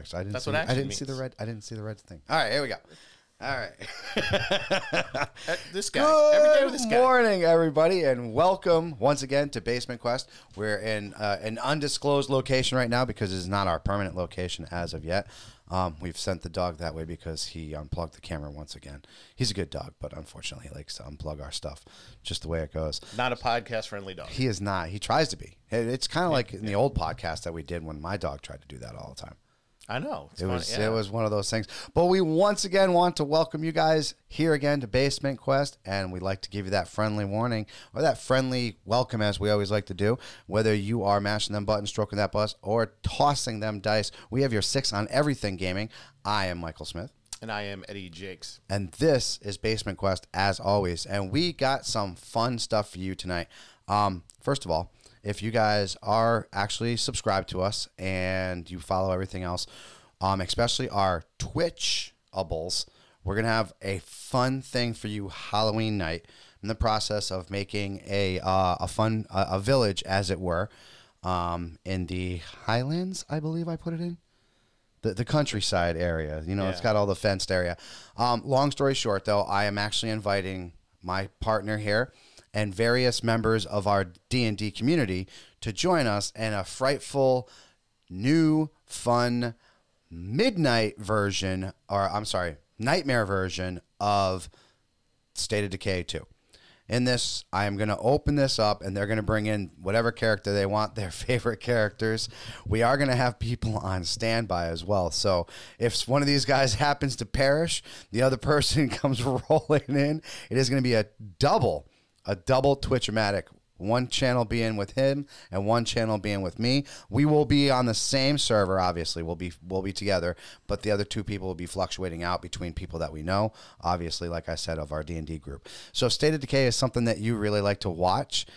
works. I didn't. That's see, what I action didn't means. see the red. I didn't see the red thing. All right, here we go. All right. This guy. Every day with this guy. Good morning, everybody, and welcome once again to Basement Quest. We're in an undisclosed location right now because it's not our permanent location as of yet. We've sent the dog that way because he unplugged the camera once again. He's a good dog, but unfortunately he likes to unplug our stuff, just the way it goes. Not a podcast-friendly dog. He is not. He tries to be. It's kind of like in the old podcast that we did when my dog tried to do that all the time. I know. It was one of those things. But we once again want to welcome you guys here again to Basement Quest, and we'd like to give you that friendly warning or that friendly welcome, as we always like to do. Whether you are mashing them buttons, stroking that bus, or tossing them dice, we have your 6 on everything gaming. I am Michael Smith. And I am Eddie Jakes. And this is Basement Quest, as always. And we got some fun stuff for you tonight. First of all, if you guys are actually subscribed to us and you follow everything else, especially our Twitch-ables, we're going to have a fun thing for you Halloween night in the process of making a village, as it were, in the Highlands, I believe I put it in. The countryside area. You know, yeah. It's got all the fenced area. Long story short, though, I am actually inviting my partner here and various members of our D&D community to join us in a frightful, new, fun, midnight version, or I'm sorry, nightmare version of State of Decay 2. In this, I am going to open this up, and they're going to bring in whatever character they want, their favorite characters. We are going to have people on standby as well. So if one of these guys happens to perish, the other person comes rolling in. It is going to be a double Twitch-o-matic. One channel being with him and one channel being with me. We will be on the same server, obviously. We'll be together, but the other two people will be fluctuating out between people that we know, obviously, like I said, of our D&D group. So State of Decay is something that you really like to watch.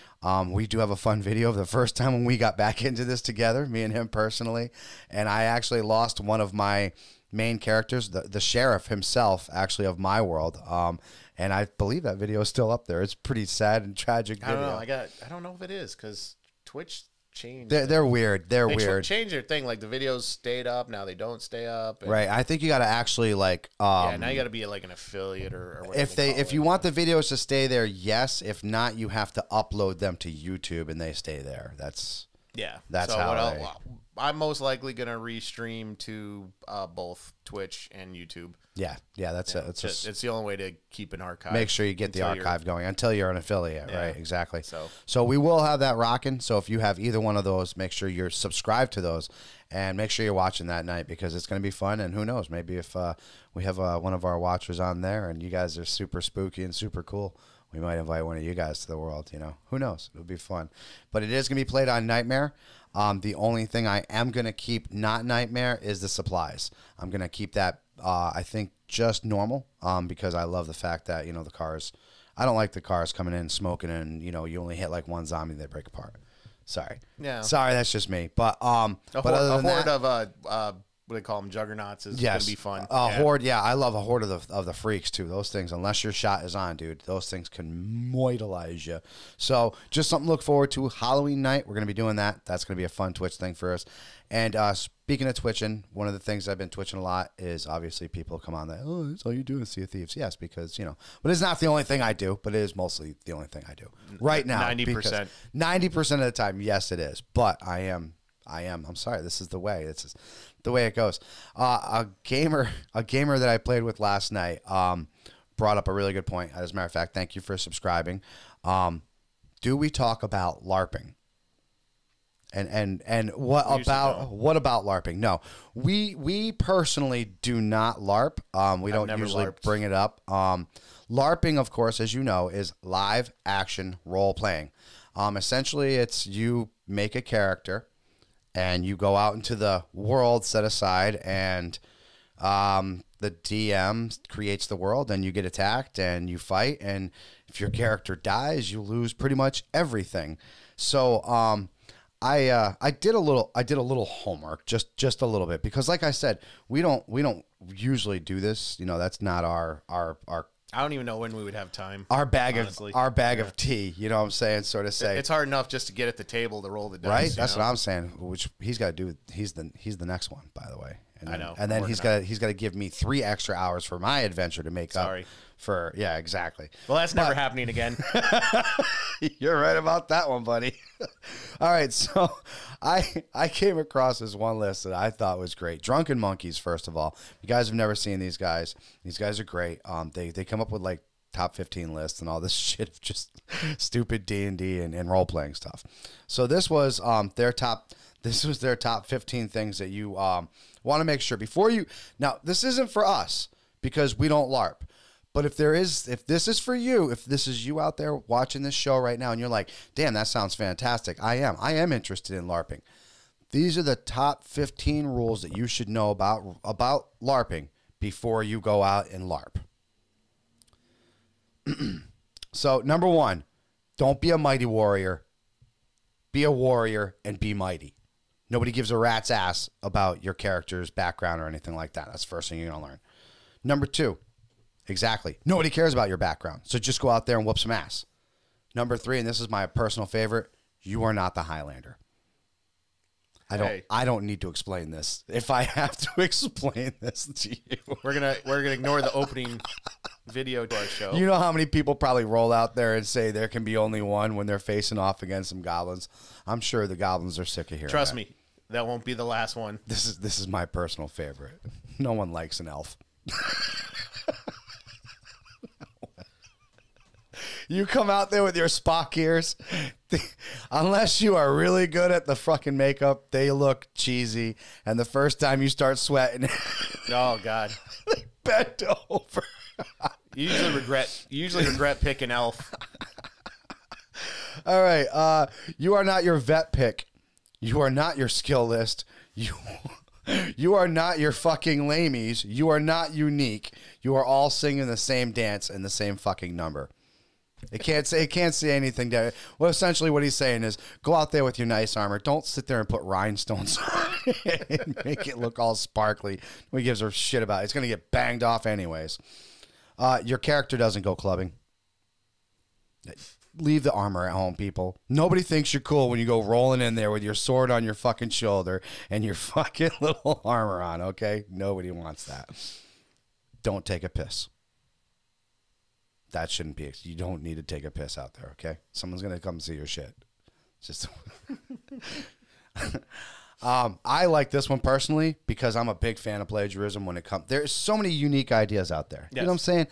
We do have a fun video of the first time when we got back into this together, me and him personally, and I actually lost one of my main characters, the sheriff himself, actually, of my world. And I believe that video is still up there. It's pretty sad and tragic video. I don't know. I don't know if it is because Twitch changed. They're weird. They weird. Change their thing. Like the videos stayed up. Now they don't stay up. Right. I think you got to actually like. Yeah. Now you got to be like an affiliate or whatever. If you want the videos to stay there, yes. If not, you have to upload them to YouTube and they stay there. That's so how I'm most likely gonna restream to both Twitch and YouTube. Yeah, that's it. It's the only way to keep an archive. Make sure you get the archive going until you're an affiliate, right? Exactly. So we will have that rocking. So if you have either one of those, make sure you're subscribed to those, and make sure you're watching that night because it's going to be fun. And who knows, maybe if we have one of our watchers on there and you guys are super spooky and super cool, we might invite one of you guys to the world. You know, who knows? It'll be fun. But it is going to be played on Nightmare. The only thing I am going to keep not Nightmare is the supplies. I'm going to keep that, I think, just normal because I love the fact that, you know, the cars, I don't like the cars coming in smoking and, you know, you only hit like one zombie, they break apart. Sorry. Yeah. Sorry, that's just me. But a horde of what they call them, juggernauts, is going to be fun. Horde, I love a horde of the freaks too. Those things, unless your shot is on, dude, those things can moitalize you. So just something to look forward to. Halloween night, we're going to be doing that. That's going to be a fun Twitch thing for us. And speaking of twitching, one of the things I've been twitching a lot is obviously people come on that, oh, that's all you do is Sea of Thieves. Yes, because, you know, but it's not the only thing I do, but it is mostly the only thing I do right now. 90%. 90% of the time, yes, it is. But I'm sorry, this is the way. This is the way it goes. A gamer that I played with last night brought up a really good point. As a matter of fact, thank you for subscribing. Do we talk about LARPing? And what about LARPing? No, we personally do not LARP. We don't usually bring it up. LARPing, of course, as you know, is live action role playing. Essentially, it's you make a character and you go out into the world set aside, and the DM creates the world, and you get attacked and you fight, and if your character dies, you lose pretty much everything. So I did a little homework, just a little bit, because like I said, we don't usually do this. You know, that's not our I don't even know when we would have time. Our bag of tea, you know what I'm saying? Sort of say it's hard enough just to get at the table to roll the dice. Right? That's what I'm saying. Which he's got to do. He's the next one, by the way. And then, I know. And then he's got to give me 3 extra hours for my adventure to make up for. Yeah, exactly. Well, that's never happening again. You're right about that one, buddy. All right, so I came across this one list that I thought was great. Drunken Monkeys, first of all. You guys have never seen these guys. These guys are great. They come up with like top 15 lists and all this shit of just stupid D&D and role playing stuff. So this was their top 15 things that you want to make sure before you. Now, this isn't for us because we don't LARP. But if this is for you, if this is you out there watching this show right now and you're like, damn, that sounds fantastic. I am interested in LARPing. These are the top 15 rules that you should know about LARPing before you go out and LARP. So, number 1, don't be a mighty warrior. Be a warrior and be mighty. Nobody gives a rat's ass about your character's background or anything like that. That's the first thing you're going to learn. Number 2, exactly. Nobody cares about your background. So just go out there and whoop some ass. Number 3, and this is my personal favorite, you are not the Highlander. I don't need to explain this. If I have to explain this to you. We're gonna ignore the opening video to our show. You know how many people probably roll out there and say there can be only one when they're facing off against some goblins? I'm sure the goblins are sick of hearing Trust me, that won't be the last one. This is my personal favorite. No one likes an elf. You come out there with your Spock ears, unless you are really good at the fucking makeup, they look cheesy. And the first time you start sweating, oh God, they bend over. You usually regret picking elf. All right, you are not your vet pick. You are not your skill list. You are not your fucking lamies. You are not unique. You are all singing the same dance and the same fucking number. It can't say anything there. Well, essentially what he's saying is go out there with your nice armor. Don't sit there and put rhinestones on it and make it look all sparkly. Nobody gives a shit about it. It's going to get banged off anyways. Your character doesn't go clubbing. Leave the armor at home, people. Nobody thinks you're cool when you go rolling in there with your sword on your fucking shoulder and your fucking little armor on, okay? Nobody wants that. Don't take a piss. That shouldn't be. You don't need to take a piss out there, okay? Someone's going to come see your shit. Just I like this one personally because I'm a big fan of plagiarism when it comes. There's so many unique ideas out there. Yes. You know what I'm saying?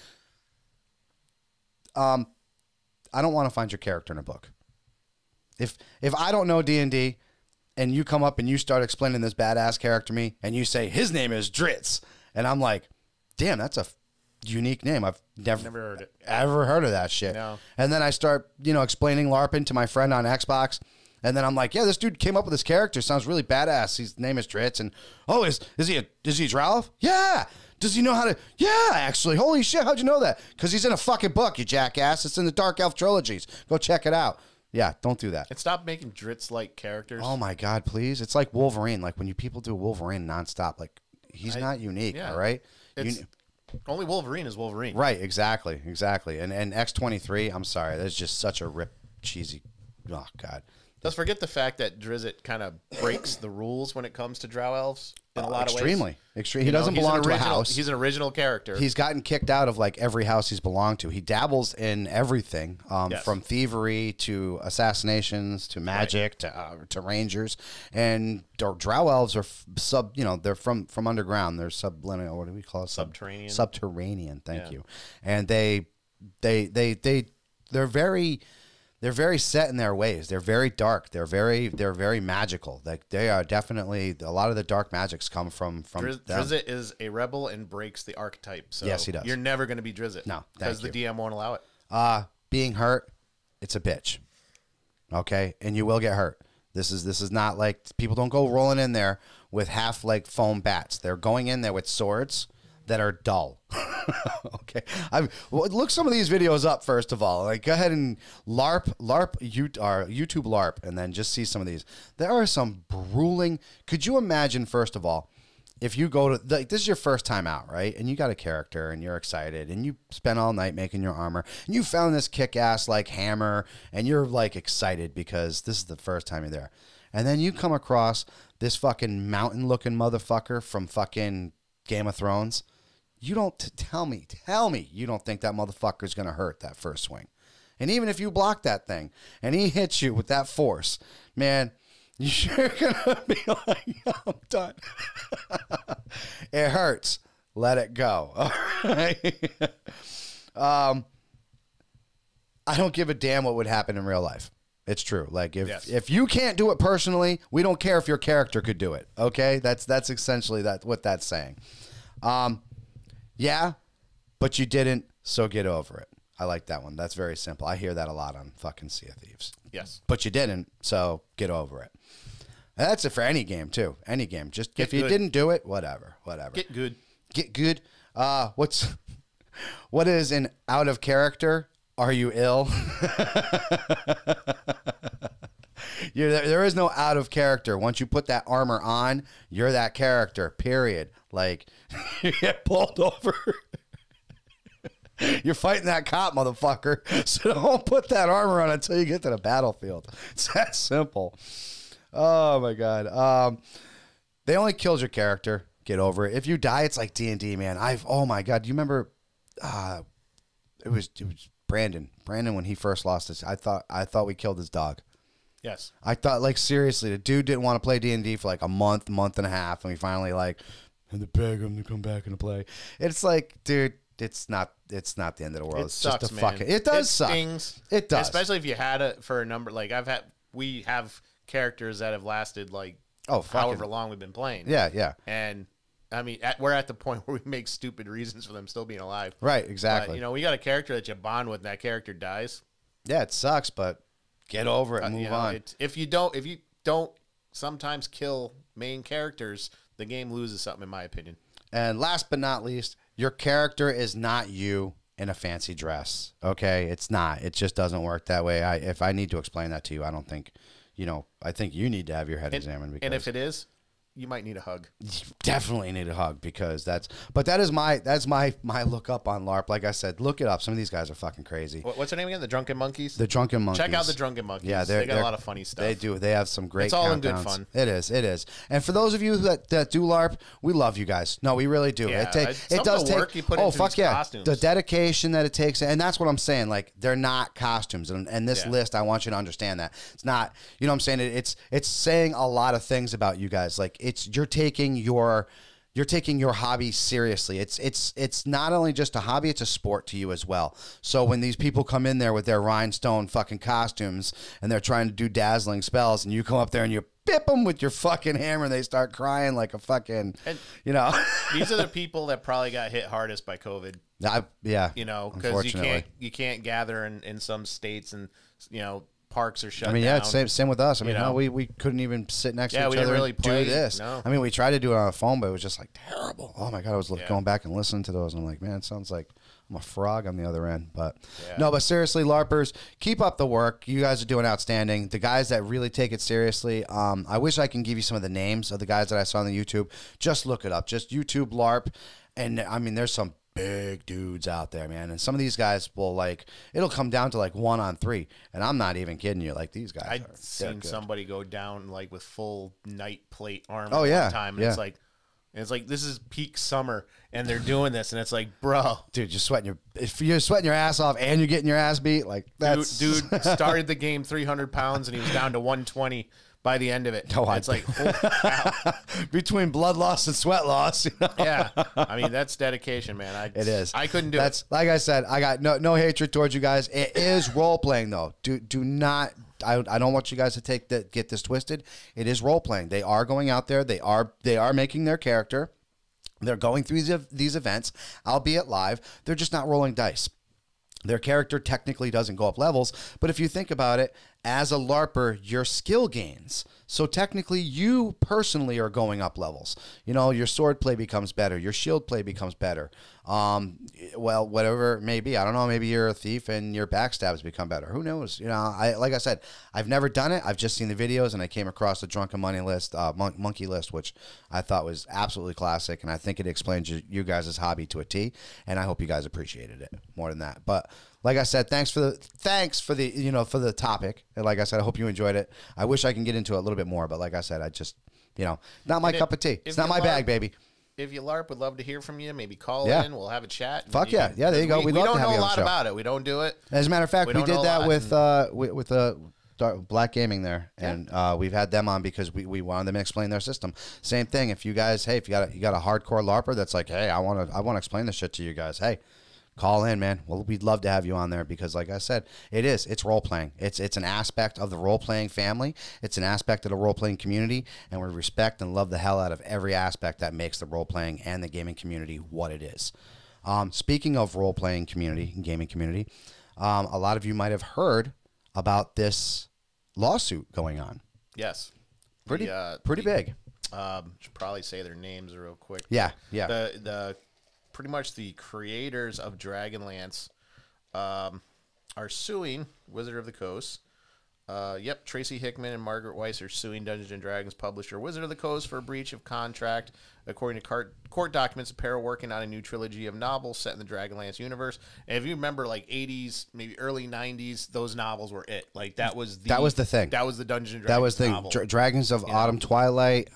I don't want to find your character in a book. If I don't know D&D and you come up and you start explaining this badass character to me and you say his name is Dritz and I'm like, damn, that's a unique name. I've never heard it. Ever heard of that shit. No. And then I start, explaining LARPing to my friend on Xbox. And then I'm like, yeah, this dude came up with this character. Sounds really badass. His name is Dritz. And is he a Drow? Yeah. Does he know how to? Yeah, actually. Holy shit. How'd you know that? Because he's in a fucking book, you jackass. It's in the Dark Elf trilogies. Go check it out. Yeah, don't do that. And stop making Dritz-like characters. Oh my God, please. It's like Wolverine. Like when people do Wolverine nonstop, like he's not unique, all right? Only Wolverine is Wolverine. Right, exactly. And X-23, I'm sorry, that's just such a rip, cheesy, oh God. Let's forget the fact that Drizzt kind of breaks the rules when it comes to Drow elves in a lot of ways. Extremely. He doesn't belong to a house. He's an original character. He's gotten kicked out of like every house he's belonged to. He dabbles in everything, from thievery to assassinations to magic to rangers. And Drow elves are they're from underground. They're subliminal. What do we call it? Subterranean. Subterranean. Thank you. And they're very set in their ways. They're very dark. They're very magical. Like they are definitely a lot of the dark magics come from them. Drizzt is a rebel and breaks the archetype. So yes, he does. You're never going to be Drizzt. No, because the DM won't allow it. Being hurt, it's a bitch. Okay, and you will get hurt. This is not like people don't go rolling in there with half like foam bats. They're going in there with swords that are dull. Okay, look some of these videos up first of all. Like go ahead and YouTube LARP, and then just see some of these. There are some grueling. Could you imagine first of all, if you go to, like, this is your first time out, right? And you got a character and you're excited and you spent all night making your armor and you found this kick-ass like hammer and you're like excited because this is the first time you're there. And then you come across this fucking mountain-looking motherfucker from fucking Game of Thrones. You don't tell me you don't think that motherfucker's going to hurt that first swing. And even if you block that thing and he hits you with that force, man, you're going to be like, I'm done. It hurts. Let it go. All right? I don't give a damn what would happen in real life. It's true. Like if you can't do it personally, we don't care if your character could do it. Okay, that's essentially what that's saying. Yeah, but you didn't, so get over it. I like that one. That's very simple. I hear that a lot on fucking Sea of Thieves. Yes, but you didn't, so get over it. And that's it for any game too. Any game. Just if you didn't do it, whatever. Get good. Get good. What is an out of character? Are you ill? There is no out of character. Once you put that armor on, you're that character, period. Like, you get pulled over. You're fighting that cop, motherfucker. So don't put that armor on until you get to the battlefield. It's that simple. Oh, my God. They only killed your character. Get over it. If you die, it's like D&D, man. Oh, my God. Do you remember... It was Brandon. Brandon, when he first lost us, I thought we killed his dog. Yes. I thought, like, seriously, the dude didn't want to play D&D for like a month and a half, and we finally like had to beg him to come back and play. It's like, dude, it's not the end of the world. It sucks, just a man. fucking. It does suck. Stings. It does, especially if you had it for a number. Like we have characters that have lasted like however long we've been playing. Yeah, yeah. And I mean, we're at the point where we make stupid reasons for them still being alive. Right, exactly. But, you know, we got a character that you bond with, and that character dies. Yeah, it sucks, but get over it and move on. If you don't sometimes kill main characters, the game loses something, in my opinion. And last but not least, your character is not you in a fancy dress. Okay, it's not. It just doesn't work that way. If I need to explain that to you, I don't think, I think you need to have your head examined. Because and if it is, you might need a hug. You definitely need a hug because that's my look up on LARP. Like I said, look it up. Some of these guys are fucking crazy. What's their name again? The Drunken Monkeys? The Drunken Monkeys. Check out the Drunken Monkeys. Yeah, they got a lot of funny stuff. They do. They have some great It's all countdowns. in good fun. It is. And for those of you that do LARP, we love you guys. No, we really do. Yeah, it does take work you put into these costumes. The dedication that it takes, and that's what I'm saying. Like, they're not costumes. And this list, I want you to understand that. It's not, you know what I'm saying? It's saying a lot of things about you guys. Like, you're taking your hobby seriously. It's not only just a hobby, it's a sport to you as well. So when these people come in there with their rhinestone fucking costumes and they're trying to do dazzling spells and you come up there and you bip them with your fucking hammer and they start crying like a fucking, These are the people that probably got hit hardest by COVID. Yeah. Because you can't gather in some states and, parks are shut down. Yeah, it's same with us. We couldn't even sit next to each other didn't really and play. do this. No. We tried to do it on the phone, but it was just like terrible. Oh my God, I was going back and listening to those and I'm like, man, it sounds like I'm a frog on the other end. But no, but seriously, LARPers, keep up the work. You guys are doing outstanding. The guys that really take it seriously, I wish I can give you some of the names of the guys that I saw on the YouTube. Just look it up. Just YouTube LARP. And there's some big dudes out there, man. And some of these guys will it'll come down to 1-on-3. And I'm not even kidding you. Like, these guys I've seen somebody go down with full night plate armor one time. And it's like this is peak summer and they're doing this and it's like, bro. Dude, if you're sweating your ass off and you're getting your ass beat, that's dude started the game 300 pounds and he was down to 120 by the end of it. It's like, holy cow. Between blood loss and sweat loss. Yeah. That's dedication, man. It is. I couldn't do it. Like I said, I got no hatred towards you guys. It is role playing though. Do not, I don't want you guys to get this twisted. It is role playing. They are going out there. They are making their character. They're going through these events, albeit live. They're just not rolling dice. Their character technically doesn't go up levels, but if you think about it, as a LARPer, your skill gains. So technically, you personally are going up levels. You know, your sword play becomes better. Your shield play becomes better. Well, whatever it may be. I don't know. Maybe you're a thief and your backstabs become better. Who knows? You know, like I said, I've never done it. I've just seen the videos, and I came across the Drunken Money list, Monkey list, which I thought was absolutely classic, and I think it explains you guys' hobby to a T, and I hope you guys appreciated it more than that. But like I said, thanks for the you know, for the topic. And like I said, I hope you enjoyed it. I wish I can get into it a little bit more, but like I said, I just, you know, not my cup of tea. It's not my bag, baby. If you LARP, we'd love to hear from you. Maybe call in. We'll have a chat. Fuck yeah. Yeah, there you go. We don't know a lot about it. We don't do it. As a matter of fact, we did that with Black Gaming there, and we've had them on because we wanted them to explain their system. Same thing. If you guys, hey, if you got a hardcore LARPer that's like, hey, I want to explain this shit to you guys. Hey, call in, man. Well, we'd love to have you on there because, like I said, it's role playing. It's an aspect of the role playing family. It's an aspect of the role playing community, and we respect and love the hell out of every aspect that makes the role playing and the gaming community what it is. Speaking of role playing community and gaming community, a lot of you might have heard about this lawsuit going on. Yes, pretty big. Should probably say their names real quick. Yeah. The pretty much the creators of Dragonlance are suing Wizard of the Coast. Tracy Hickman and Margaret Weis are suing Dungeons & Dragons publisher Wizard of the Coast for a breach of contract. According to court documents, the pair are working on a new trilogy of novels set in the Dragonlance universe. And if you remember, like 80s, maybe early 90s, those novels were it. Like that was the thing. That was the Dungeons & Dragons that was the novel. Dragons of Autumn Twilight.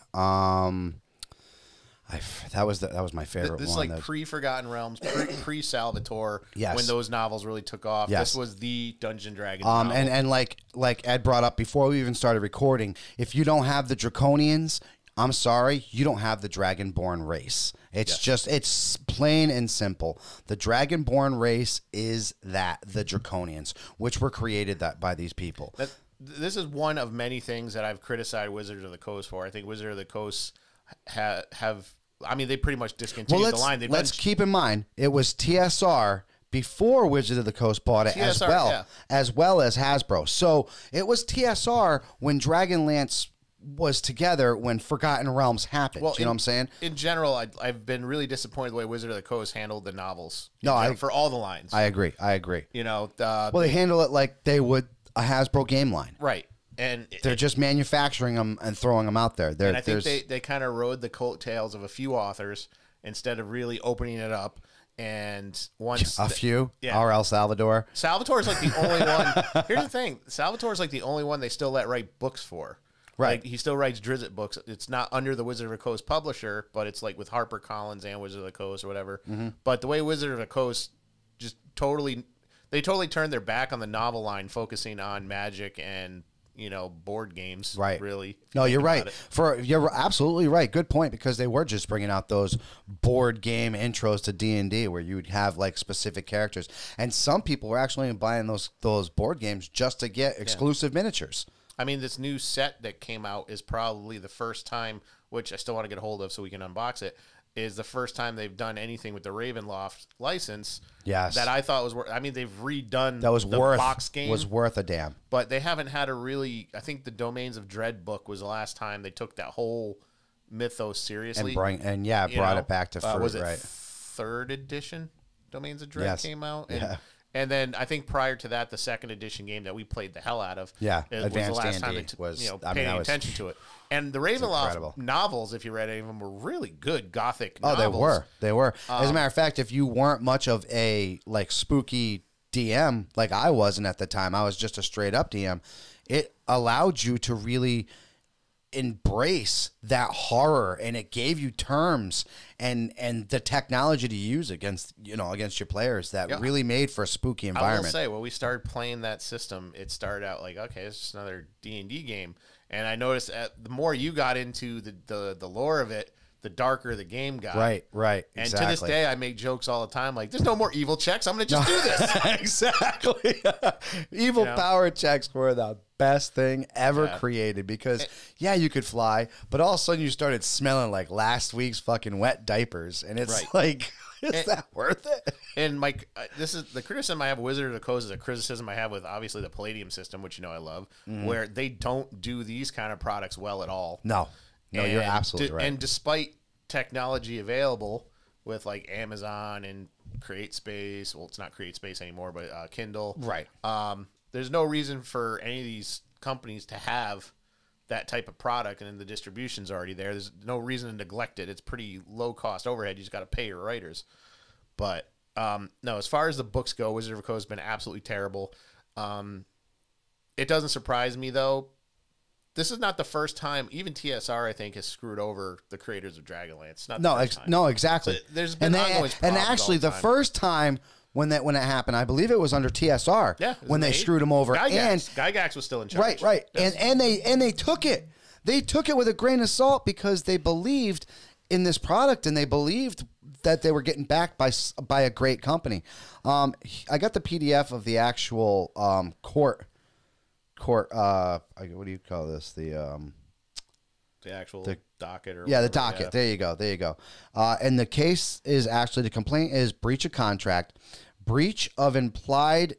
That was my favorite this one. This like pre-Forgotten Realms, pre-Salvatore, yes. when those novels really took off. Yes. This was the Dungeons & Dragons novel. And like Ed brought up before we even started recording, if you don't have the Draconians, I'm sorry, you don't have the Dragonborn race. It's plain and simple. The Dragonborn race is the Draconians, which were created by these people. This is one of many things that I've criticized Wizards of the Coast for. I think Wizards of the Coast have I mean, they pretty much discontinued the line. Let's keep in mind, it was TSR before Wizards of the Coast bought it as well as Hasbro. So it was TSR when Dragonlance was together when Forgotten Realms happened. Well, you know what I'm saying? In general, I've been really disappointed the way Wizard of the Coast handled the novels. For all the lines. I agree. You know, they handle it like they would a Hasbro game line. Right. And they're just manufacturing them and throwing them out there. And I think they kind of rode the coattails of a few authors instead of really opening it up. And once R.L. Salvatore. Salvatore is like the only one. Here's the thing: Salvatore is like the only one they still let write books for. Right. Like, he still writes Drizzt books. It's not under the Wizard of the Coast publisher, but it's like with HarperCollins and Wizard of the Coast or whatever. Mm-hmm. But the way Wizard of the Coast just totally turned their back on the novel line, focusing on Magic and board games. Right. Really. No, you're right. You're absolutely right. Good point, because they were just bringing out those board game intros to D&D where you would have like specific characters, and some people were actually buying those board games just to get exclusive miniatures. I mean, this new set that came out is probably the first time, which I still want to get a hold of so we can unbox it, is the first time they've done anything with the Ravenloft license. Yes. That I thought was worth. I mean, they've redone the box game. Was worth a damn. But they haven't had a really. I think the Domains of Dread book was the last time they took that whole mythos seriously. Brought it back to fruit. Was it third edition? Domains of Dread came out. And then I think prior to that, the second edition game that we played the hell out of, Advanced was the last time D&D they paying attention to it. And the Ravenloft novels, if you read any of them, were really good Gothic novels. Oh, they were. As a matter of fact, if you weren't much of a spooky DM like I wasn't at the time, I was just a straight up DM. It allowed you to really embrace that horror, and it gave you terms and the technology to use against your players that really made for a spooky environment. I will say, when we started playing that system, it started out like, okay, it's just another D&D game, and I noticed the more you got into the lore of it, the darker the game got. Right. And to this day, I make jokes all the time, like, there's no more evil checks. I'm going to just do this. Exactly. Evil power checks were the best thing ever created, because, you could fly, but all of a sudden you started smelling like last week's fucking wet diapers. And it's like, Is that worth it? And Mike, this is the criticism I have of Wizard of the Coast is a criticism I have with obviously the Palladium system, which I love, where they don't do these kind of products well at all. No, you're absolutely right. And despite technology available with like Amazon and CreateSpace, well, it's not CreateSpace anymore, but Kindle, right? There's no reason for any of these companies to have that type of product, and then the distribution's already there. There's no reason to neglect it. It's pretty low cost overhead. You just got to pay your writers. But no, as far as the books go, Wizard of the Coast has been absolutely terrible. It doesn't surprise me though. This is not the first time. Even TSR, I think, has screwed over the creators of Dragonlance. No, exactly. So there's been ongoing problems and actually, the first time when it happened, I believe it was under TSR. Yeah, when they screwed him over. Gygax was still in charge. Right. Yes. And they took it. They took it with a grain of salt because they believed in this product and they believed that they were getting backed by a great company. I got the PDF of the actual court. What do you call this? The actual docket or the docket. Yeah. There you go. And the case is actually, the complaint is breach of contract, breach of implied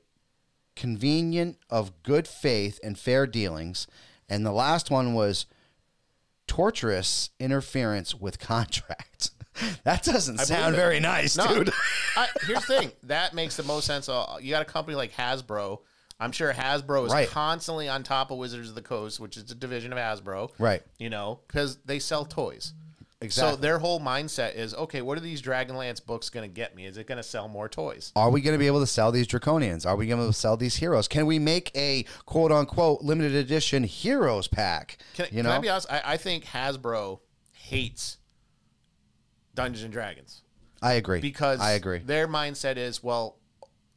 convenient of good faith and fair dealings, and the last one was torturous interference with contract. That doesn't sound very nice, dude. Here's the thing. That makes the most sense. You got a company like Hasbro. I'm sure Hasbro is constantly on top of Wizards of the Coast, which is a division of Hasbro. Right. Because they sell toys. Exactly. So their whole mindset is, okay, what are these Dragonlance books going to get me? Is it going to sell more toys? Are we going to be able to sell these Draconians? Are we going to sell these heroes? Can we make a quote-unquote limited edition heroes pack? Can I be honest? I think Hasbro hates Dungeons & Dragons. I agree. Because their mindset is, well,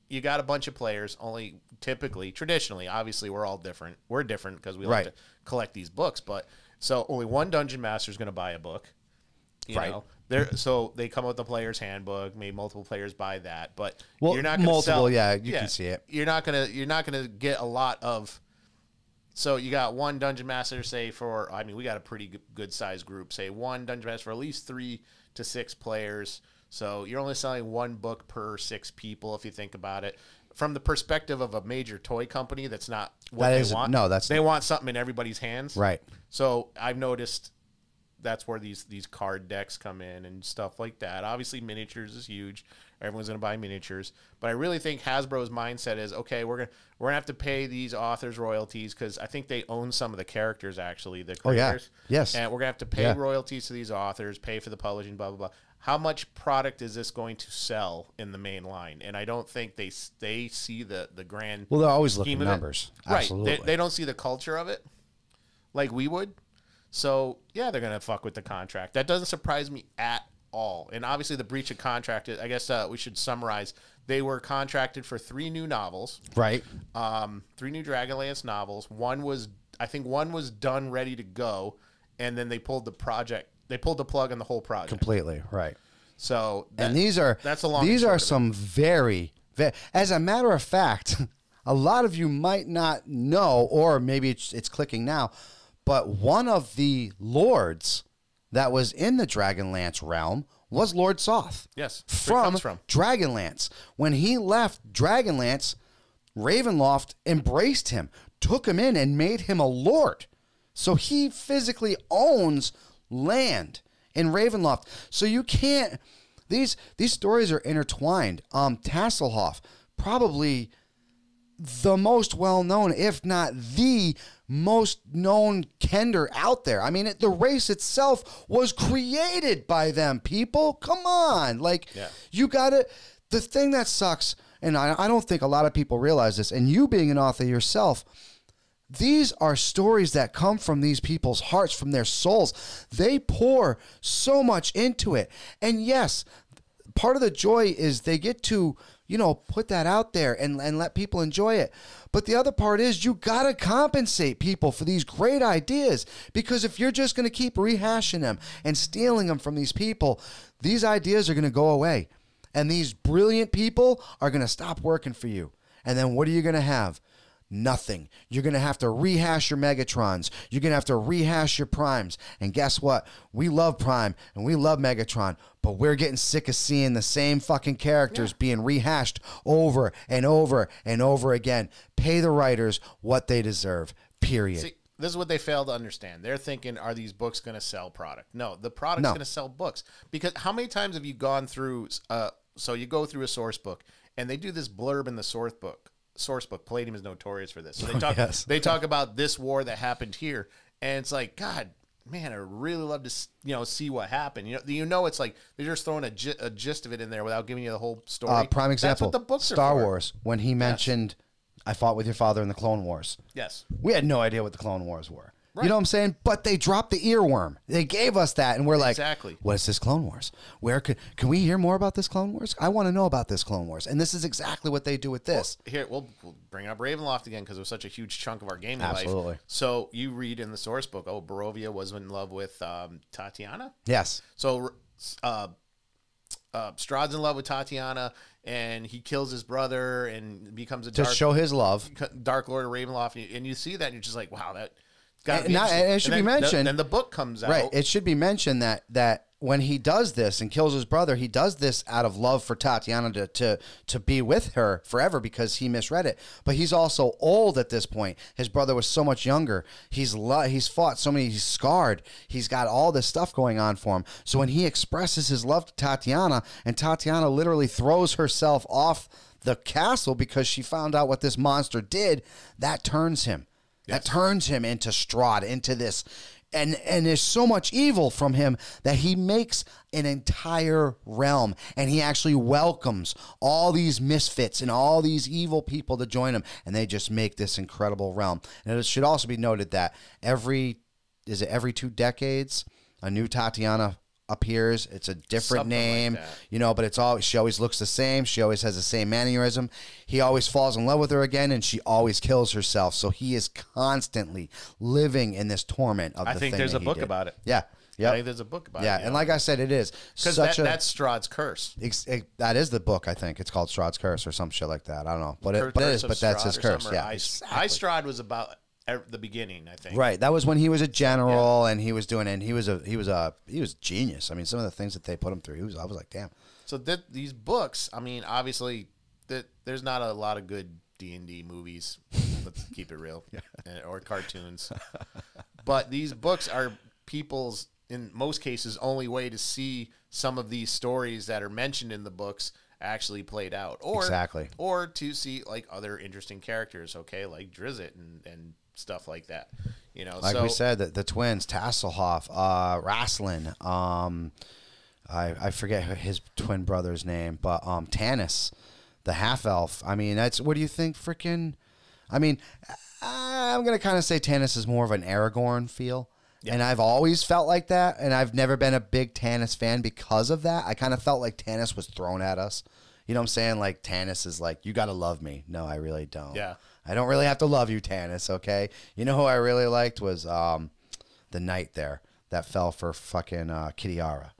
you got a bunch of players, only traditionally, obviously we're all different. We're different because we like to collect these books, but so only one dungeon master is going to buy a book. You know, so they come up with the player's handbook. Maybe multiple players buy that, but you're not going to sell. Yeah, you can see it. You're not gonna get a lot of. So you got one dungeon master, say we got a pretty good size group. Say one dungeon master for at least 3 to 6 players. So you're only selling one book per 6 people, if you think about it. From the perspective of a major toy company, that's not what they want. No, they want something in everybody's hands. Right. So I've noticed that's where these card decks come in and stuff like that. Obviously, miniatures is huge. Everyone's going to buy miniatures. But I really think Hasbro's mindset is, okay, we're gonna have to pay these authors royalties because I think they own some of the characters, actually, the creators. Oh, yeah. Yes. And we're going to have to pay royalties to these authors, pay for the publishing, blah, blah, blah. How much product is this going to sell in the main line? And I don't think they see the grand. Well, they're always looking at numbers. Absolutely. Right. They don't see the culture of it like we would. So, yeah, they're going to fuck with the contract. That doesn't surprise me at all. And obviously the breach of contract, I guess we should summarize. They were contracted for 3 new novels. Right. 3 new Dragonlance novels. One was done, ready to go. And then they pulled the project. They pulled the plug on the whole project completely. Right. So these are some very, as a matter of fact, a lot of you might not know, or maybe it's clicking now, but one of the lords that was in the Dragonlance realm was Lord Soth. Yes, from Dragonlance. When he left Dragonlance, Ravenloft embraced him, took him in, and made him a lord. So he physically owns land in Ravenloft. So you can't. These stories are intertwined. Tasselhoff, probably the most well-known, if not the most known Kender out there. I mean, the race itself was created by them, people. Come on. You got to... The thing that sucks, and I don't think a lot of people realize this, and you being an author yourself, these are stories that come from these people's hearts, from their souls. They pour so much into it. And yes, part of the joy is they get to, put that out there and let people enjoy it. But the other part is you got to compensate people for these great ideas, because if you're just going to keep rehashing them and stealing them from these people, these ideas are going to go away. And these brilliant people are going to stop working for you. And then what are you going to have? nothing. You're going to have to rehash your Megatrons. You're going to have to rehash your Primes. And guess what? We love Prime and we love Megatron, but we're getting sick of seeing the same fucking characters being rehashed over and over and over again. Pay the writers what they deserve, period. See, this is what they fail to understand. They're thinking, are these books going to sell product? No, the product's going to sell books. Because how many times have you gone through, so you go through a source book, and they do this blurb in the source book. Palladium is notorious for this. So they talk about this war that happened here, and it's like, God, man, I really love to see what happened. It's like they're just throwing a gist of it in there without giving you the whole story. Prime example, that's what the books Star are for. Wars, when he mentioned, I fought with your father in the Clone Wars. Yes. We had no idea what the Clone Wars were. Right. You know what I'm saying? But they dropped the earworm. They gave us that, and we're like, exactly. What is this Clone Wars? Where can we hear more about this Clone Wars? I want to know about this Clone Wars. And this is exactly what they do with this. Well, here, we'll bring up Ravenloft again because it was such a huge chunk of our gaming life. Absolutely. So you read in the source book, Barovia was in love with Tatiana? Yes. So Strahd's in love with Tatiana, and he kills his brother and becomes to show his love. Dark Lord of Ravenloft. And you see that, and you're just like, wow, that... And it should be mentioned. Then the book comes out. Right. It should be mentioned that when he does this and kills his brother, he does this out of love for Tatiana to be with her forever because he misread it. But he's also old at this point. His brother was so much younger. He's fought so many. He's scarred. He's got all this stuff going on for him. So when he expresses his love to Tatiana, and Tatiana literally throws herself off the castle because she found out what this monster did, that turns him. That turns him into Strahd, into this. And there's so much evil from him that he makes an entire realm. And he actually welcomes all these misfits and all these evil people to join him. And they just make this incredible realm. And it should also be noted that every 2 decades, a new Tatiana appears. It's a different Something name, like but she always looks the same. She always has the same mannerism. He always falls in love with her again, and she always kills herself. So he is constantly living in this torment of the thing. I think there's a book about it. Yeah. I think there's a book about it. Yeah, and like I said, it is. Because that's Strahd's curse. That is the book, I think. It's called Strahd's Curse or some shit like that. I don't know. But that's his curse. Yeah. Exactly. Strahd was about the beginning, I think. Right. That was when he was a general and he was doing it, and he was genius. I mean, some of the things that they put him through, I was like, damn. So these books, I mean, obviously there's not a lot of good D&D movies. Let's keep it real. Or cartoons. But these books are people's, in most cases, only way to see some of these stories that are mentioned in the books actually played out. Or to see like other interesting characters, like Drizzt and stuff like that, Like we said, the twins, Tasselhoff, Rasslin, I forget his twin brother's name, but Tanis, the half elf. I mean, what do you think? I'm gonna kind of say Tanis is more of an Aragorn feel. Yeah. And I've always felt like that, and I've never been a big Tanis fan because of that. I kind of felt like Tanis was thrown at us. You know what I'm saying? Like, Tanis is like, you got to love me. No, I really don't. Yeah. I don't really have to love you, Tanis, okay? You know who I really liked was the knight there that fell for fucking Kitiara.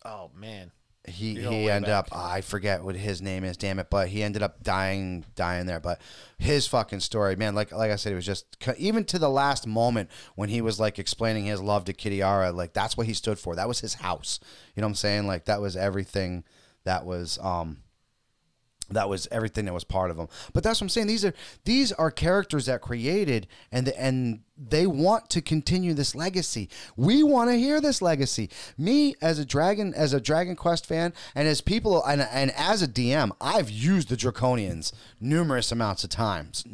Oh, man. He ended up, I forget what his name is, damn it, but he ended up dying there. But his fucking story, man, like I said, it was just, even to the last moment when he was like explaining his love to Kitiara, like that's what he stood for. That was his house. You know what I'm saying? Like that was everything that was everything that was part of them. But that's what I'm saying. These are characters that created, and they want to continue this legacy. We want to hear this legacy. Me as a Dragon Quest fan, and as people, and as a DM, I've used the Draconians numerous amounts of times.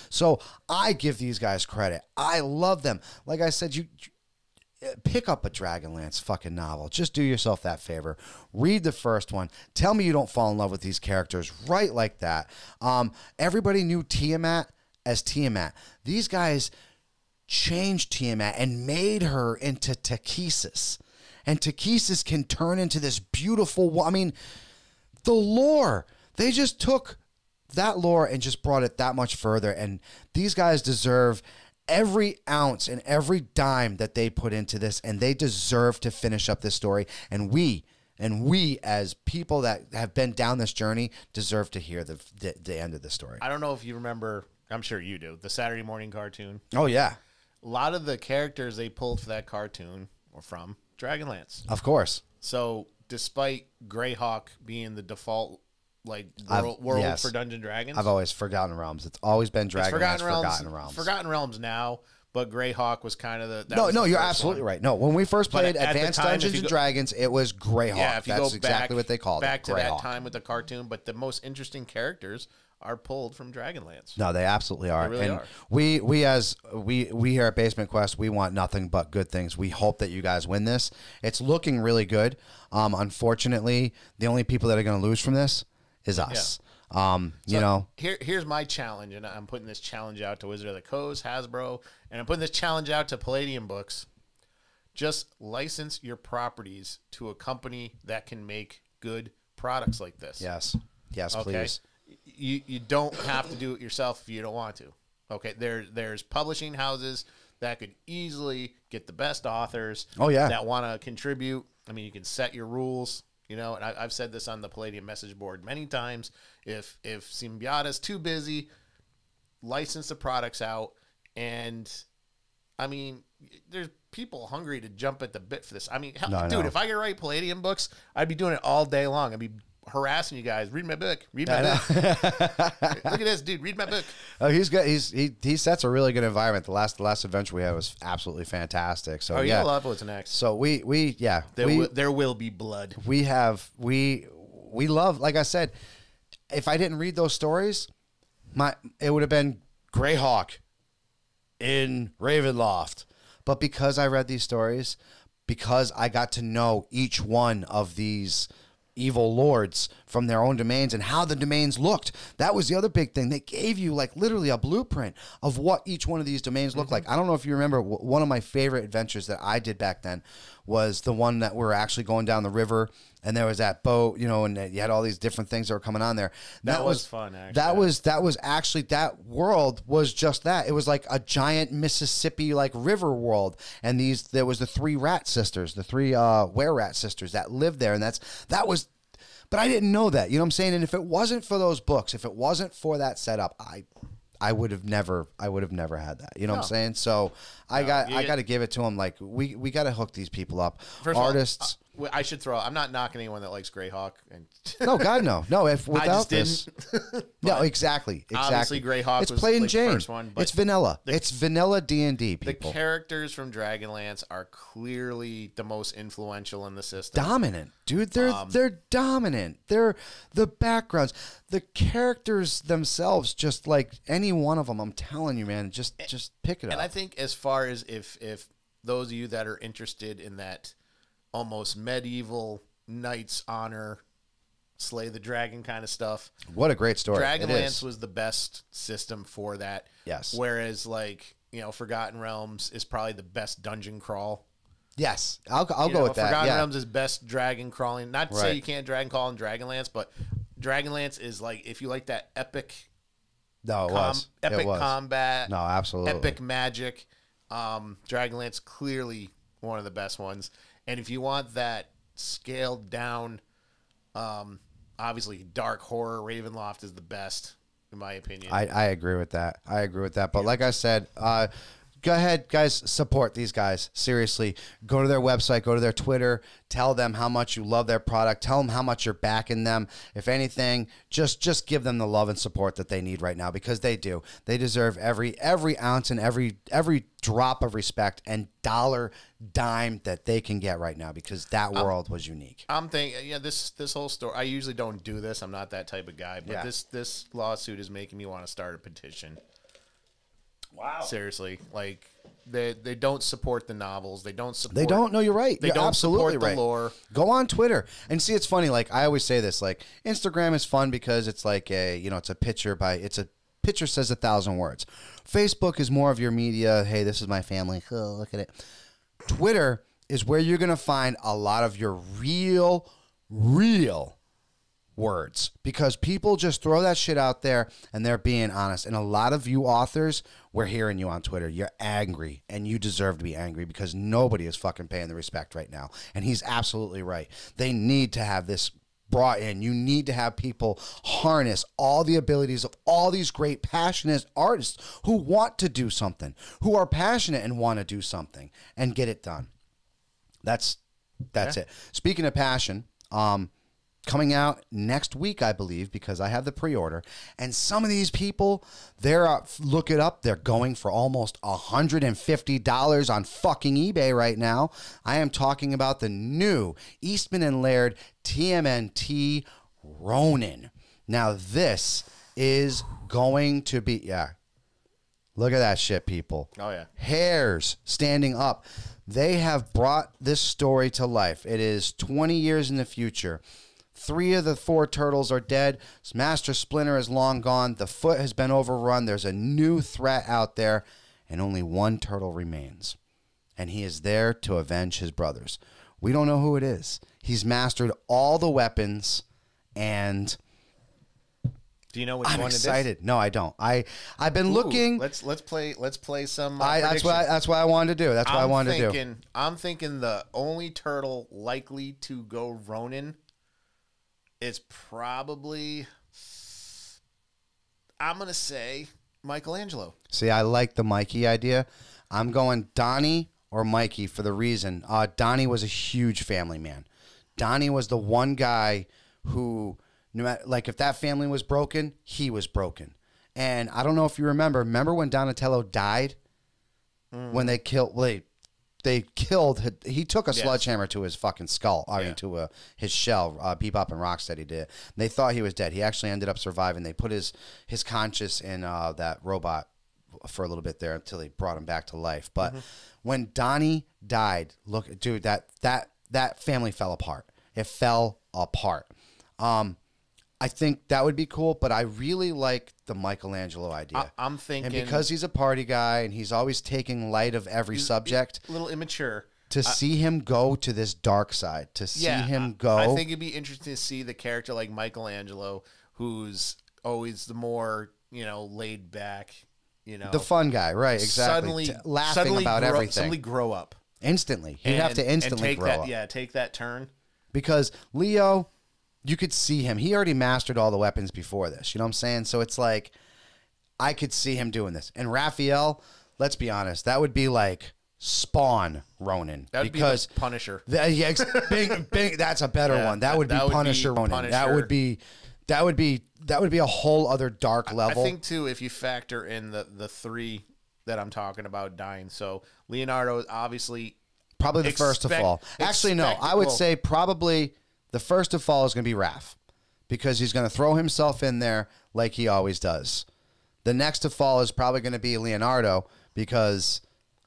So I give these guys credit. I love them. Like I said, you pick up a Dragonlance fucking novel. Just do yourself that favor. Read the first one. Tell me you don't fall in love with these characters right like that. Everybody knew Tiamat as Tiamat. These guys changed Tiamat and made her into Takesis. And Takesis can turn into this beautiful... the lore. They just took that lore and just brought it that much further. And these guys deserve every ounce and every dime that they put into this, and they deserve to finish up this story. And we, And we, as people that have been down this journey, deserve to hear the end of the story. I don't know if you remember, I'm sure you do, the Saturday morning cartoon. Oh, yeah. A lot of the characters they pulled for that cartoon were from Dragonlance. Of course. So despite Greyhawk being the default world yes. for Dungeons and Dragons, I've always Forgotten Realms. It's always been Dragonlance, Forgotten Realms. Forgotten Realms now, but Greyhawk was kind of the... No, you're absolutely right. No, when we first played Advanced Dungeons and Dragons, it was Greyhawk. Yeah, if you That's go exactly what they called it. Back to Greyhawk. that time with the cartoon, but the most interesting characters are pulled from Dragonlance. No, they absolutely are. They really and are. we here at Basement Quest, we want nothing but good things. We hope that you guys win this. It's looking really good. Unfortunately, the only people that are going to lose from this is us. Yeah. Here's my challenge, and I'm putting this challenge out to Wizard of the Coast, Hasbro, and I'm putting this challenge out to Palladium Books. Just license your properties to a company that can make good products like this. Yes, okay? Please. You don't have to do it yourself if you don't want to. Okay, there's publishing houses that could easily get the best authors. Oh, yeah. That want to contribute. I mean, you can set your rules. And I've said this on the Palladium message board many times. If Symbiata's too busy, license the products out. And, I mean, there's people hungry to jump at the bit for this. I mean, dude, if I could write Palladium books, I'd be doing it all day long. I'd be harassing you guys. Read my book. Read my book. Look at this, dude. Read my book. Oh, he's good. He sets a really good environment. The last adventure we had was absolutely fantastic. So you'll love what's next. So there will be blood. We love, like I said, if I didn't read those stories, it would have been Greyhawk in Ravenloft. But because I read these stories, because I got to know each one of these evil lords from their own domains and how the domains looked. That was the other big thing. They gave you like literally a blueprint of what each one of these domains looked like. I don't know if you remember, one of my favorite adventures that I did back then was the one that we're actually going down the river and there was that boat, and you had all these different things that were coming on there. That was fun, actually. That was actually, that world was just that. It was like a giant Mississippi like river world. And there was the three rat sisters, the three were-rat sisters that lived there. And but I didn't know that, you know what I'm saying? And if it wasn't for those books, if it wasn't for that setup, I would have never had that. You know what I'm saying? So I got to give it to them. Like we got to hook these people up. First Artists. I should throw. I'm not knocking anyone that likes Greyhawk. No, God, no. If without I just this, no, exactly. Obviously, Greyhawk it's was plain like Jane. The first one. But it's vanilla. It's vanilla D&D. People. The characters from Dragonlance are clearly the most influential in the system. Dominant, dude. They're dominant. They're the backgrounds, the characters themselves. Just like any one of them, I'm telling you, man. Just pick it up. And I think as far as if those of you that are interested in that almost medieval knight's honor, slay the dragon kind of stuff. What a great story. Dragonlance was the best system for that. Yes. Whereas Forgotten Realms is probably the best dungeon crawl. Yes. I'll go with that. Forgotten Realms is best dragon crawling. Not to say you can't dragon crawl in Dragonlance, but Dragonlance is like, if you like that epic combat. No, absolutely. Epic magic. Dragonlance clearly one of the best ones. And if you want that scaled down, obviously dark horror, Ravenloft is the best, in my opinion. I agree with that. But like I said, go ahead, guys, support these guys. Seriously, go to their website, go to their Twitter, tell them how much you love their product, tell them how much you're backing them. If anything, just give them the love and support that they need right now, because they do. They deserve every ounce and every drop of respect and dollar dime that they can get right now, because that world was unique. I'm thinking, this whole story, I usually don't do this. I'm not that type of guy, but this lawsuit is making me want to start a petition. Wow. Seriously. Like, they don't support the novels. They don't. No, you're right. You're don't absolutely support right. The lore. Go on Twitter and see. It's funny. Like, I always say this, like, Instagram is fun because it's like it's a picture picture says 1,000 words. Facebook is more of your media. Hey, this is my family. Oh, look at it. Twitter is where you're going to find a lot of your real words, because people just throw that shit out there and they're being honest. And a lot of you authors, we're hearing you on Twitter. You're angry, and you deserve to be angry because nobody is fucking paying the respect right now. And he's absolutely right. They need to have this brought in. You need to have people harness all the abilities of all these great passionate artists who want to do something, who are passionate and want to do something and get it done. That's it. Speaking of passion, coming out next week, I believe, because I have the pre-order. And some of these people, look it up, they're going for almost $150 on fucking eBay right now. I am talking about the new Eastman and Laird TMNT Ronin. Now, this is going to be, look at that shit, people. Oh, yeah. Hairs standing up. They have brought this story to life. It is 20 years in the future. 3 of the 4 turtles are dead. Master Splinter is long gone. The foot has been overrun. There's a new threat out there, and only 1 turtle remains. And he is there to avenge his brothers. We don't know who it is. He's mastered all the weapons, and do you know which I'm one excited. it is? No, I don't. I've been looking. Let's play some. That's what I wanted to do. That's what I wanted to do. I'm thinking the only turtle likely to go Ronin is probably, I'm gonna say, Michelangelo. See, I like the Mikey idea. I'm going Donnie or Mikey for the reason. Donnie was a huge family man. Donnie was the one guy who, no matter, like, if that family was broken, he was broken. And I don't know if you remember when Donatello died? When they killed, he took a sledgehammer to his fucking skull, to his shell. Bebop and Rocksteady did it. They thought he was dead. He actually ended up surviving. They put his conscious in that robot for a little bit there until they brought him back to life. But when Donnie died, look, dude, that family fell apart. It fell apart. I think that would be cool, but I really like the Michelangelo idea. I'm thinking, and because he's a party guy and he's always taking light of every subject, a little immature. To see him go to this dark side, to see him go. I think it'd be interesting to see the character like Michelangelo, who's always the more, laid back, the fun guy, right? Exactly. Laughing about everything. Suddenly grow up instantly. He'd have to instantly grow up. Yeah, take that turn. Because Leo, you could see him. He already mastered all the weapons before this. You know what I'm saying? So it's like, I could see him doing this. And Raphael, let's be honest, that would be like Spawn Ronin. That would be the Punisher. Bing, that's a better one. That would be Punisher Ronin. Punisher. That would be a whole other dark level. I think too, if you factor in the 3 that I'm talking about dying. So Leonardo is obviously probably the first to fall. Actually, no, I would say probably the first to fall is going to be Raph, because he's going to throw himself in there like he always does. The next to fall is probably going to be Leonardo, because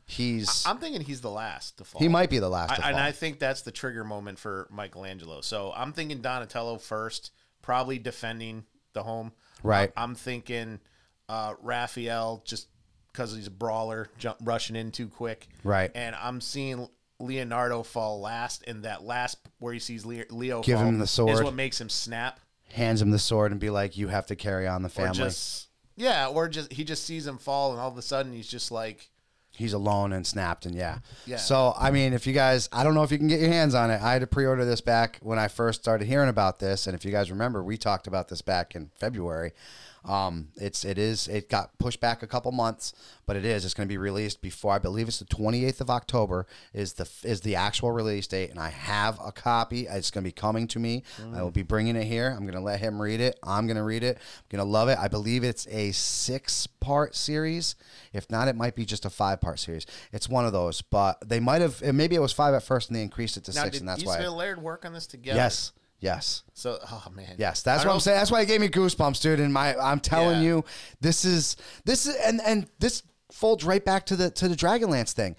I'm thinking he's the last to fall. He might be the last to fall. And I think that's the trigger moment for Michelangelo. So I'm thinking Donatello first, probably defending the home. Right. I'm thinking Raphael, just because he's a brawler, rushing in too quick. Right. And I'm seeing Leonardo fall last, and that last where he sees Leo give fall him the sword is what makes him snap. Hands him the sword and be like, you have to carry on the family. Or he just sees him fall, and all of a sudden he's just like, he's alone and snapped, and yeah. So, I mean, if you guys, I don't know if you can get your hands on it. I had to pre-order this back when I first started hearing about this, and if you guys remember, we talked about this back in February. It got pushed back a couple months, but it's going to be released before, I believe it's the 28th of October is the actual release date. And I have a copy. It's going to be coming to me. I will be bringing it here. I'm going to let him read it. I'm going to read it. I'm going to love it. I believe it's a 6-part series. If not, it might be just a 5-part series. It's one of those, but they might have, maybe it was 5 at first and they increased it to 6. And that's why. Did Eastman and Laird work on this together? Yes. So, oh man. Yes, that's what I'm saying. That's why it gave me goosebumps, dude. And I'm telling you, this is and this folds right back to the Dragonlance thing.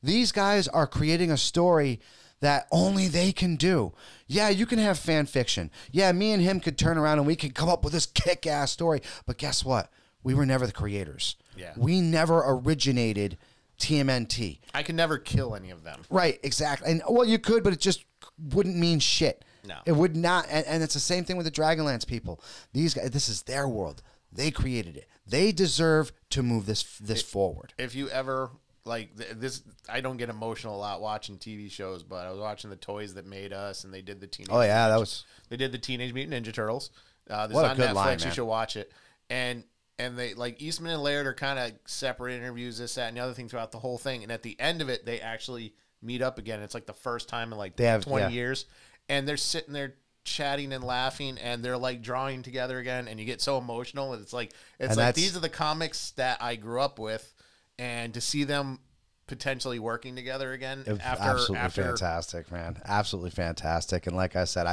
These guys are creating a story that only they can do. Yeah, you can have fan fiction. Yeah, me and him could turn around and we could come up with this kick-ass story. But guess what? We were never the creators. Yeah. We never originated TMNT. I could never kill any of them. Right, exactly. And well, you could, but it just wouldn't mean shit. No. It would not. And it's the same thing with the Dragonlance people. These guys, this is their world. They created it. They deserve to move this forward. If you ever like this, I don't get emotional a lot watching TV shows, but I was watching the Toys That Made Us, and they did the Teenage. Oh yeah, they did the Teenage Mutant Ninja Turtles. This what is a on good Netflix. line, man. You should watch it. And they like Eastman and Laird are kind of separate interviews, this, that, and the other thing throughout the whole thing. And at the end of it, they actually meet up again. It's like the first time in like 20 years, and they're sitting there chatting and laughing, and they're like drawing together again, and you get so emotional. It's like these are the comics that I grew up with, and to see them potentially working together again absolutely fantastic, man. Absolutely fantastic. And like I said,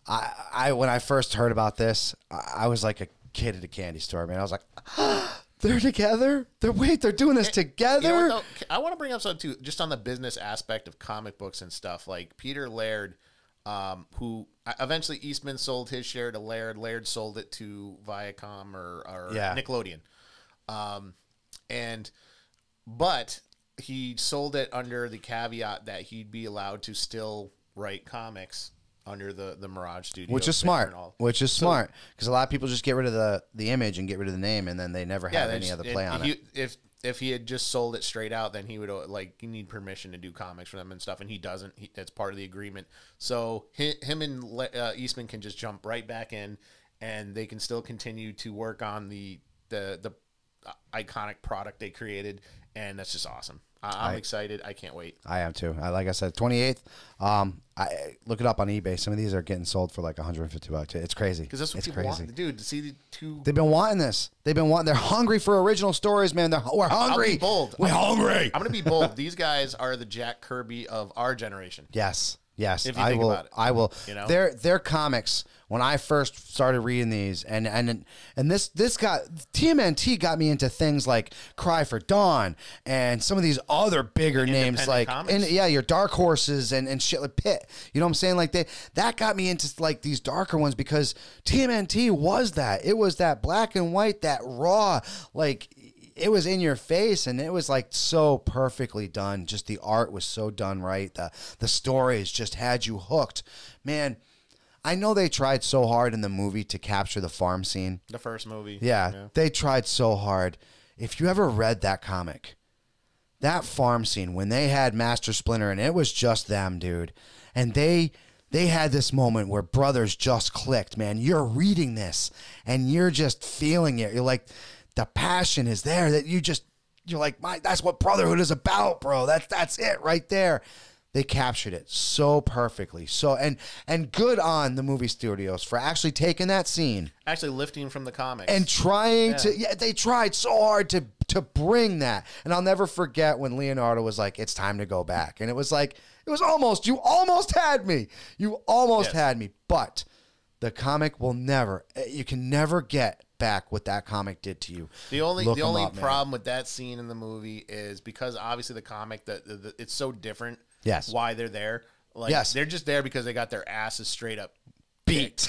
I when I first heard about this, I was like a kid at a candy store, man. I was like, they're together? They're doing this together? You know what, though? I want to bring up something too, just on the business aspect of comic books and stuff. Like Peter Laird, who eventually Eastman sold his share to Laird. Laird sold it to Viacom or Nickelodeon. But he sold it under the caveat that he'd be allowed to still write comics under the Mirage Studios, which is smart. Smart because a lot of people just get rid of the image and get rid of the name, and then they never have any other play on it. If he had just sold it straight out, then he would you need permission to do comics for them and stuff, and he doesn't. That's part of the agreement. So him and Eastman can just jump right back in, and they can still continue to work on the iconic product they created, and that's just awesome. I'm excited. I can't wait. I am too. Like I said, 28th. I look it up on eBay. Some of these are getting sold for like $150. It's crazy. Because that's what people want, dude. To see the two. They've been wanting this. They're hungry for original stories, man. We're hungry. I'll be bold. We're hungry. I'm gonna be bold. These guys are the Jack Kirby of our generation. Yes. If you think about it. I will. You know? Their comics. When I first started reading these, and this got TMNT got me into things like Cry for Dawn and some of these other bigger names like your Dark Horses and shit like Pit. You know what I'm saying? Like that got me into like these darker ones because TMNT was that. It was that black and white, that raw, like it was in your face, and it was like so perfectly done. Just the art was so done right. The stories just had you hooked, man. I know they tried so hard in the movie to capture the farm scene. The first movie. Yeah, they tried so hard. If you ever read that comic, that farm scene when they had Master Splinter and it was just them, dude, and they had this moment where brothers just clicked, man. You're reading this and you're just feeling it. You're like, the passion is there that you're like, that's what brotherhood is about, bro. That's it right there. They captured it so perfectly. So and good on the movie studios for actually taking that scene, actually lifting from the comics and trying to. Yeah, they tried so hard to bring that. And I'll never forget when Leonardo was like, "It's time to go back," and it was like, you almost had me. You almost had me. But the comic will never. You can never get back what that comic did to you. The only problem with that scene in the movie is because obviously the comic it's so different. Yes. Why they're there. They're just there because they got their asses straight up beat.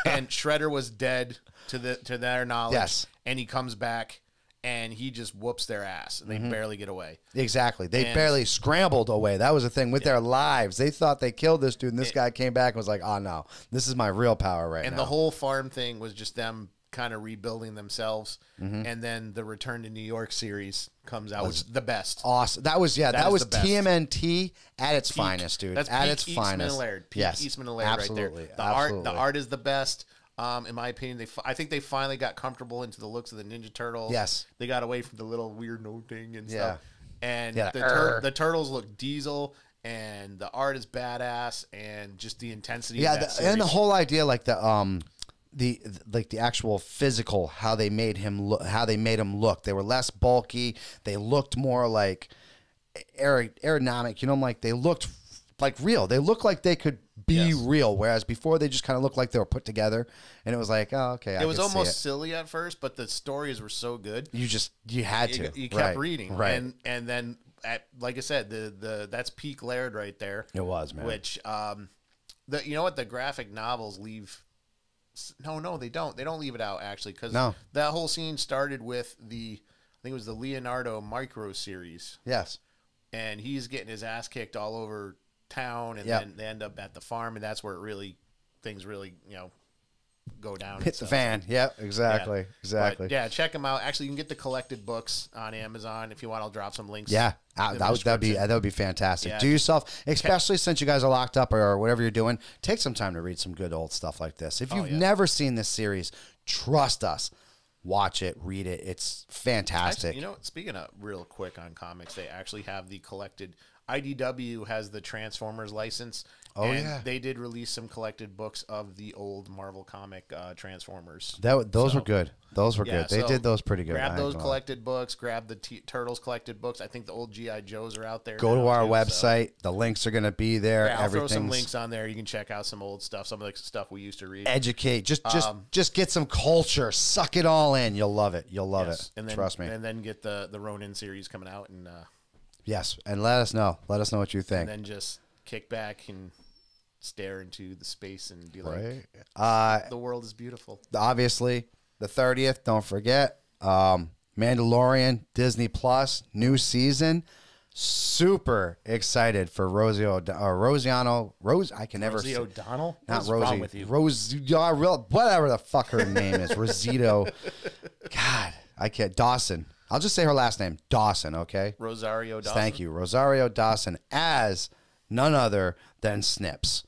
And Shredder was dead to their knowledge. Yes. And he comes back and he just whoops their ass and they barely get away. Exactly. They barely scrambled away. That was the thing with their lives. They thought they killed this dude and this guy came back and was like, "Oh no, this is my real power right now." And the whole farm thing was just them kind of rebuilding themselves, and then the Return to New York series comes out, which is the best. Awesome. That was TMNT at its finest, dude. That's at peak its Eastman finest. And Laird. Peak yes, Eastman and Laird absolutely. Right there. Absolutely. The art is the best. In my opinion, I think they finally got comfortable into the looks of the Ninja Turtles. Yes, they got away from the little weird note thing and stuff. And yeah. the turtles look diesel. And the art is badass, and just the intensity. Of that series. And the whole idea, like the actual physical, how they made him look. They were less bulky. They looked more like aerodynamic. You know, like they looked like real. They looked like they could be real. Whereas before they just kind of looked like they were put together. And it was like, oh, okay. It was almost silly at first, but the stories were so good. You had to. You kept reading, right? And then, like I said, that's peak Laird right there. It was, man. Which you know what, the graphic novels leave. No, they don't. They don't leave it out, actually, because that whole scene started with I think it was the Leonardo micro series. Yes. And he's getting his ass kicked all over town, and then they end up at the farm, and that's where things really go down. Hit the fan. Yep, exactly. Yeah. Exactly. But yeah, check them out. Actually, you can get the collected books on Amazon. If you want, I'll drop some links. Yeah, that would be fantastic. Yeah. Do yourself, especially since you guys are locked up or whatever you're doing, take some time to read some good old stuff like this. If you've never seen this series, trust us. Watch it, read it. It's fantastic. Actually, speaking of real quick on comics, they actually have the collected. IDW has the Transformers license. And they did release some collected books of the old Marvel comic Transformers. Those were good. Those were good. They did those pretty good. Grab those collected books. Grab the Turtles collected books. I think the old G.I. Joes are out there. Go to our website. The links are going to be there. Yeah, I'll throw some links on there. You can check out some old stuff, some of the stuff we used to read. Educate. Just get some culture. Suck it all in. You'll love it. You'll love it. And then, trust me. And then get the Ronin series coming out. And yes, and let us know. Let us know what you think. And then just kick back and stare into the space and be like, the world is beautiful. Obviously, the 30th, don't forget. Mandalorian, Disney Plus, new season. Super excited for Rosie O'Donnell. I can never Rosie O'Donnell? Not What's Rosie. wrong with you? Whatever the fuck her name is. Rosito. God, I can't. Dawson. I'll just say her last name. Dawson, okay? Rosario Dawson. Thank you. Rosario Dawson as none other than Snips.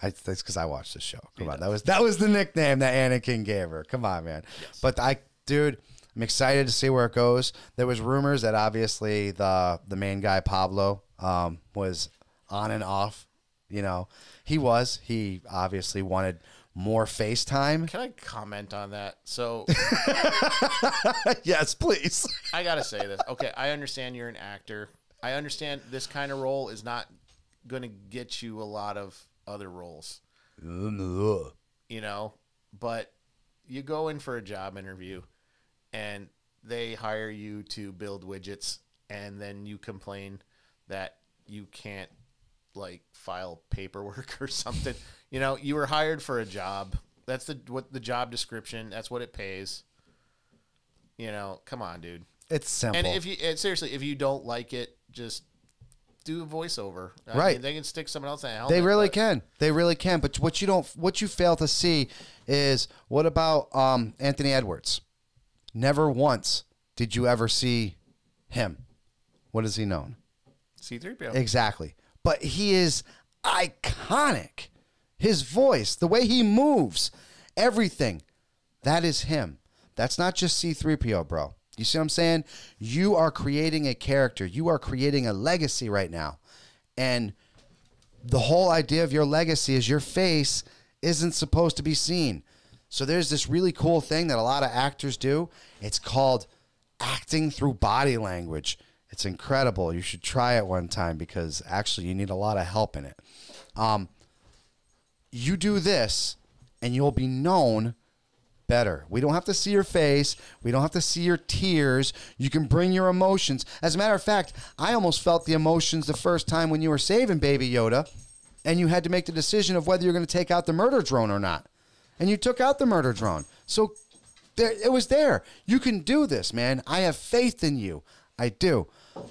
That's because I watched the show. Come on, that was the nickname that Anakin gave her. Come on, man. Yes. But dude, I'm excited to see where it goes. There was rumors that obviously the main guy Pablo was on and off. He obviously wanted more FaceTime. Can I comment on that? So, yes, please. I gotta say this. Okay, I understand you're an actor. I understand this kind of role is not going to get you a lot of other roles, but you go in for a job interview and they hire you to build widgets, and then you complain that you can't file paperwork or something. You were hired for a job. That's what the job description. That's what it pays. Come on, dude. It's simple. And seriously, if you don't like it, just do a voiceover. Right. I mean, they can stick someone else in a helmet. They really can. They really can. But what you fail to see is, what about Anthony Edwards? Never once did you ever see him. What is he known? C-3PO. Exactly. But he is iconic. His voice, the way he moves, everything. That is him. That's not just C-3PO, bro. You see what I'm saying? You are creating a character. You are creating a legacy right now. And the whole idea of your legacy is your face isn't supposed to be seen. So there's this really cool thing that a lot of actors do. It's called acting through body language. It's incredible. You should try it one time, because actually you need a lot of help in it. You do this and you'll be known better. We don't have to see your face. We don't have to see your tears. You can bring your emotions. As a matter of fact, I almost felt the emotions the first time when you were saving Baby Yoda and you had to make the decision of whether you're going to take out the murder drone or not. And you took out the murder drone. So it was there. You can do this, man. I have faith in you. I do.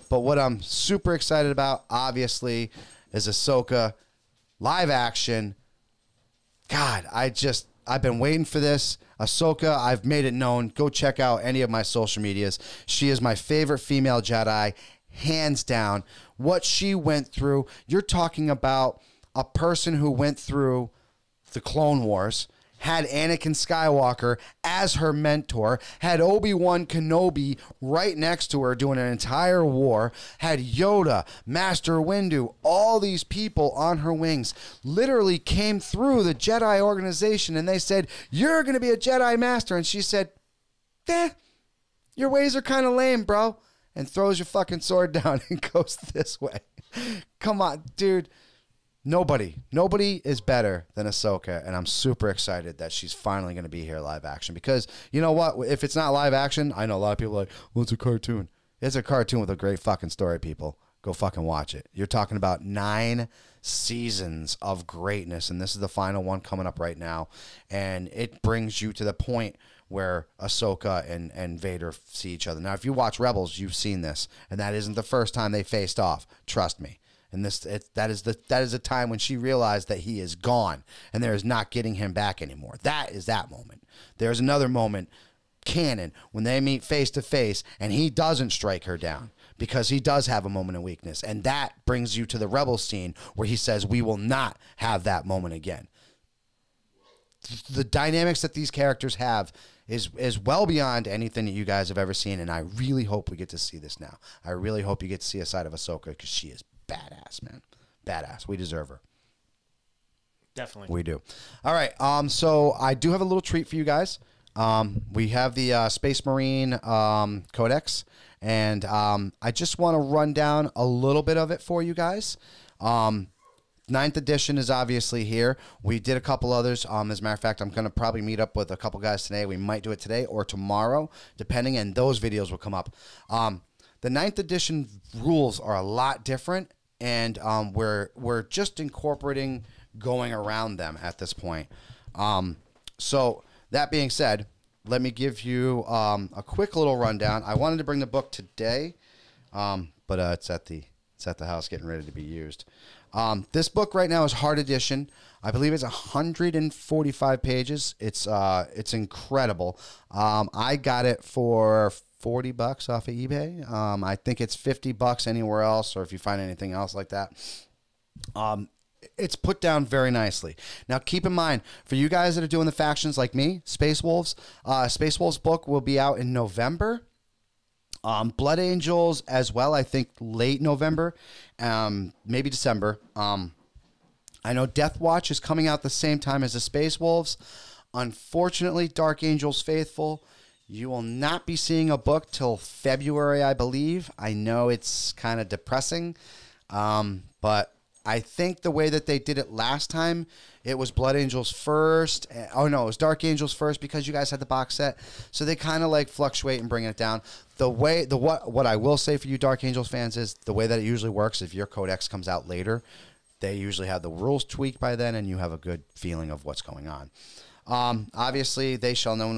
But what I'm super excited about, obviously, is Ahsoka live action. God, I've been waiting for this. Ahsoka, I've made it known. Go check out any of my social medias. She is my favorite female Jedi, hands down. What she went through, you're talking about a person who went through the Clone Wars, had Anakin Skywalker as her mentor, had Obi-Wan Kenobi right next to her doing an entire war, had Yoda, Master Windu, all these people on her wings, literally came through the Jedi organization, and they said, "You're going to be a Jedi Master." And she said, "Your ways are kind of lame, bro," and throws your fucking sword down and goes this way. Come on, dude. Nobody is better than Ahsoka, and I'm super excited that she's finally going to be here live action, because you know what? If it's not live action, I know a lot of people are like, well, it's a cartoon. It's a cartoon with a great fucking story, people. Go fucking watch it. You're talking about 9 seasons of greatness, and this is the final one coming up right now, and it brings you to the point where Ahsoka and Vader see each other. Now, if you watch Rebels, you've seen this, and that isn't the first time they faced off. Trust me. And that is the time when she realized that he is gone and there is not getting him back anymore. That is that moment. There's another moment, canon, when they meet face to face and he doesn't strike her down because he does have a moment of weakness. And that brings you to the Rebel scene where he says, we will not have that moment again. The dynamics that these characters have is well beyond anything that you guys have ever seen, and I really hope we get to see this now. I really hope you get to see a side of Ahsoka because she is badass, man. Badass. We deserve her. Definitely. We do. All right. So I do have a little treat for you guys. We have the Space Marine Codex, and I just want to run down a little bit of it for you guys. 9th edition is obviously here. We did a couple others. As a matter of fact, I'm going to probably meet up with a couple guys today. We might do it today or tomorrow, depending, and those videos will come up. The 9th edition rules are a lot different, and we're just incorporating going around them at this point. So that being said, let me give you a quick little rundown. I wanted to bring the book today, but it's at the house getting ready to be used. This book right now is hard edition. I believe it's 145 pages. It's incredible. I got it for $40 off of eBay. I think it's $50 anywhere else, or if you find anything else like that. It's put down very nicely. Now, keep in mind, for you guys that are doing the factions like me, Space Wolves book will be out in November. Blood Angels as well, I think late November, maybe December. I know Death Watch is coming out the same time as the Space Wolves. Unfortunately, Dark Angels Faithful, you will not be seeing a book till February, I believe. I know it's kind of depressing, but I think the way that they did it last time, it was Blood Angels first. Oh, no, it was Dark Angels first because you guys had the box set. So they kind of like fluctuate and bring it down. What I will say for you Dark Angels fans is the way that it usually works, if your codex comes out later, they usually have the rules tweaked by then and you have a good feeling of what's going on. Obviously, They Shall Know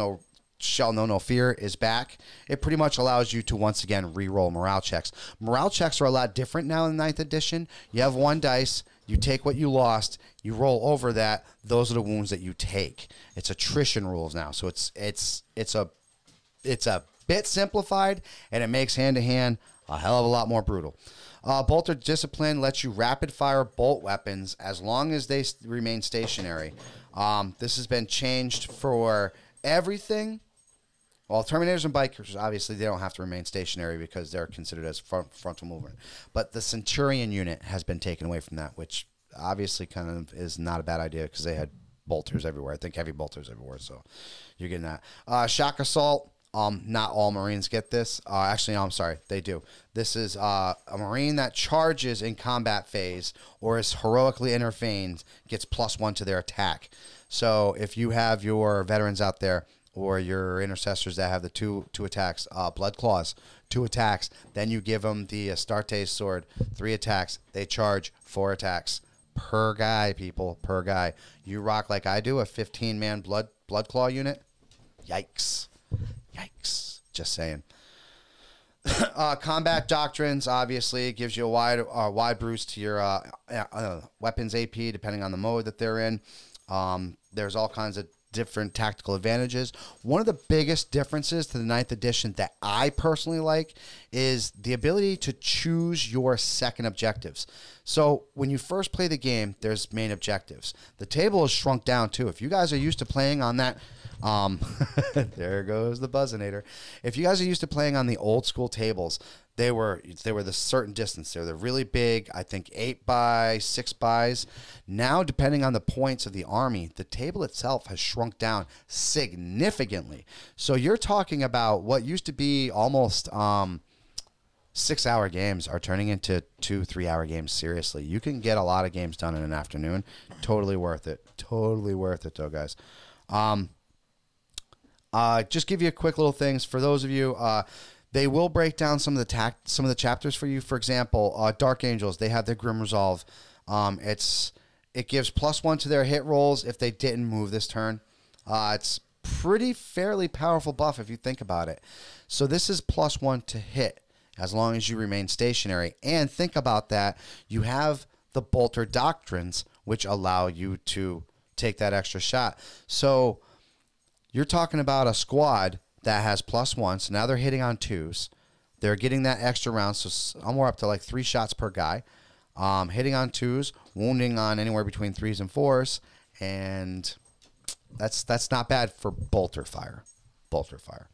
No Fear is back. It pretty much allows you to once again re-roll morale checks. Morale checks are a lot different now in 9th edition. You have one dice, you take what you lost, you roll over that. Those are the wounds that you take. It's attrition rules now, so it's a bit simplified, and it makes hand-to-hand a hell of a lot more brutal. Bolter Discipline lets you rapid-fire bolt weapons as long as they remain stationary. This has been changed for everything. Well, Terminators and Bikers, obviously, they don't have to remain stationary because they're considered as frontal movement. But the Centurion unit has been taken away from that, which obviously kind of is not a bad idea because they had bolters everywhere. I think heavy bolters everywhere, so you're getting that. Shock Assault, not all Marines get this. Actually, no, I'm sorry, they do. This is a Marine that charges in combat phase or is heroically intervened gets +1 to their attack. So if you have your veterans out there, or your intercessors that have the two attacks, Blood Claws, 2 attacks. Then you give them the Astartes sword, 3 attacks. They charge 4 attacks per guy, people, per guy. You rock like I do, a 15-man Blood Claw unit. Yikes. Yikes. Just saying. Combat Doctrines, obviously, gives you a wide bruise to your weapons AP, depending on the mode that they're in. There's all kinds of different tactical advantages. One of the biggest differences to the 9th edition that I personally like is the ability to choose your second objectives. So when you first play the game, there's main objectives. The table is shrunk down too. If you guys are used to playing on that, there goes the buzzinator. If you guys are used to playing on the old school tables, they were the certain distance. They're really big, I think 8 by 6 bys. Now, depending on the points of the army, the table itself has shrunk down significantly. So you're talking about what used to be almost 6-hour games are turning into 2-3 hour games. Seriously, you can get a lot of games done in an afternoon. Totally worth it. Totally worth it, though, guys. Just give you a quick little things for those of you. They will break down some of the chapters for you. For example, Dark Angels, they have their Grim Resolve. It gives +1 to their hit rolls if they didn't move this turn. It's fairly powerful buff if you think about it. So this is +1 to hit. as long as you remain stationary. And think about that. You have the bolter doctrines, which allow you to take that extra shot. So you're talking about a squad that has +1. So now they're hitting on 2s. They're getting that extra round. So I'm more up to like 3 shots per guy. Hitting on 2s, wounding on anywhere between 3s and 4s. And that's not bad for bolter fire. Bolter fire.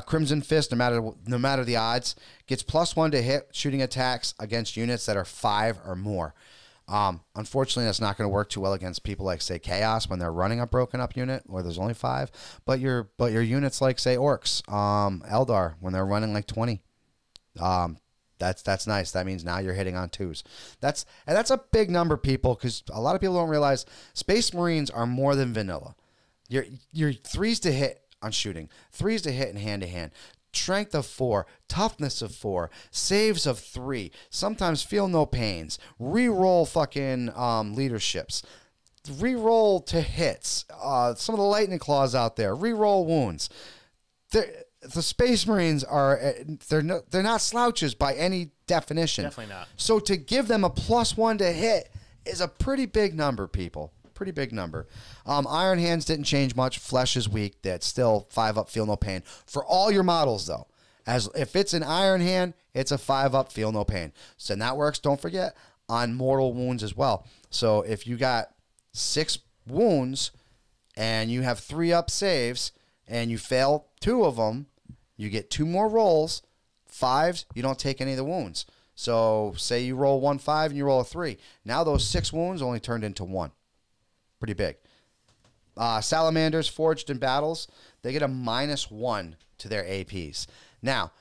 Crimson Fist, no matter the odds, gets +1 to hit shooting attacks against units that are 5 or more. Unfortunately, that's not going to work too well against people like, say, Chaos when they're running a broken up unit where there's only 5. But your units like, say, Orcs, Eldar when they're running like 20. That's nice. That means now you're hitting on 2s. That's a big number, people, because a lot of people don't realize Space Marines are more than vanilla. Your 3s to hit on shooting, 3s to hit in hand-to-hand, strength of 4, toughness of 4, saves of 3, sometimes feel no pains, re-roll fucking leaderships, re-roll to hits, some of the lightning claws out there, re-roll wounds. The Space Marines they're not slouches by any definition. Definitely not. So to give them a +1 to hit is a pretty big number, people. Pretty big number. Iron Hands didn't change much. Flesh is weak. That's still 5 up, feel no pain. For all your models, though, as if it's an Iron Hand, it's a 5 up, feel no pain. So that works, don't forget, on mortal wounds as well. So if you got 6 wounds and you have 3 up saves and you fail 2 of them, you get 2 more rolls. 5s, you don't take any of the wounds. So say you roll 1 5 and you roll a 3. Now those 6 wounds only turned into 1. Pretty big. Salamanders forged in battles, they get a -1 to their APs. Now,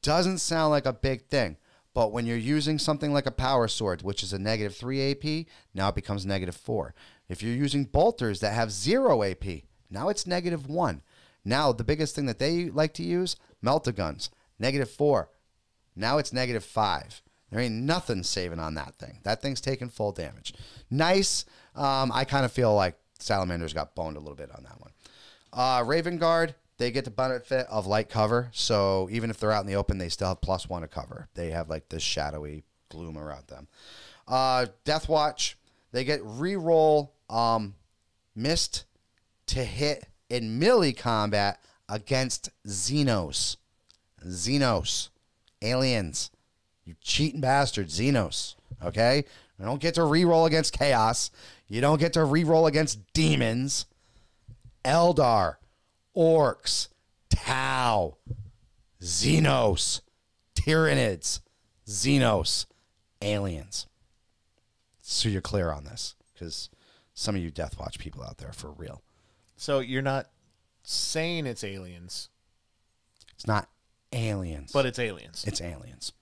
doesn't sound like a big thing, but when you're using something like a power sword, which is a -3 AP, now it becomes -4. If you're using bolters that have 0 AP, now it's -1. Now, the biggest thing that they like to use, melt-a-guns, -4. Now it's -5. There ain't nothing saving on that thing. That thing's taking full damage. Nice. I kind of feel like Salamanders got boned a little bit on that one. Raven Guard, they get the benefit of light cover. So even if they're out in the open, they still have +1 to cover. They have like this shadowy gloom around them. Death Watch, they get reroll missed to hit in melee combat against Xenos. Xenos. Aliens. You cheating bastard. Xenos. Okay? You don't get to reroll against Chaos. You don't get to reroll against demons. Eldar. Orcs. Tau. Xenos. Tyranids. Xenos. Aliens. So you're clear on this, because some of you Death Watch people out there, for real. So you're not saying it's aliens. It's not aliens. But it's aliens. It's aliens.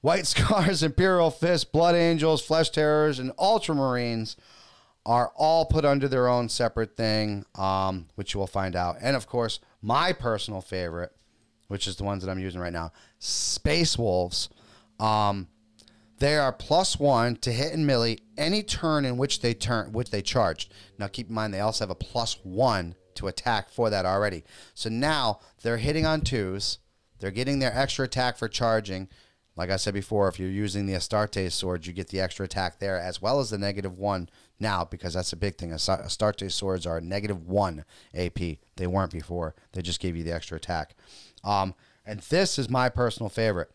White Scars, Imperial Fist, Blood Angels, Flesh Terrors, and Ultramarines are all put under their own separate thing, which you will find out. And, of course, my personal favorite, which is the ones that I'm using right now, Space Wolves. They are +1 to hit and melee any turn in which they charged. Now, keep in mind, they also have a +1 to attack for that already. So now they're hitting on 2s. They're getting their extra attack for charging. Like I said before, if you're using the Astartes swords, you get the extra attack there, as well as the -1 now, because that's a big thing. Astartes swords are -1 AP. They weren't before. They just gave you the extra attack. And this is my personal favorite.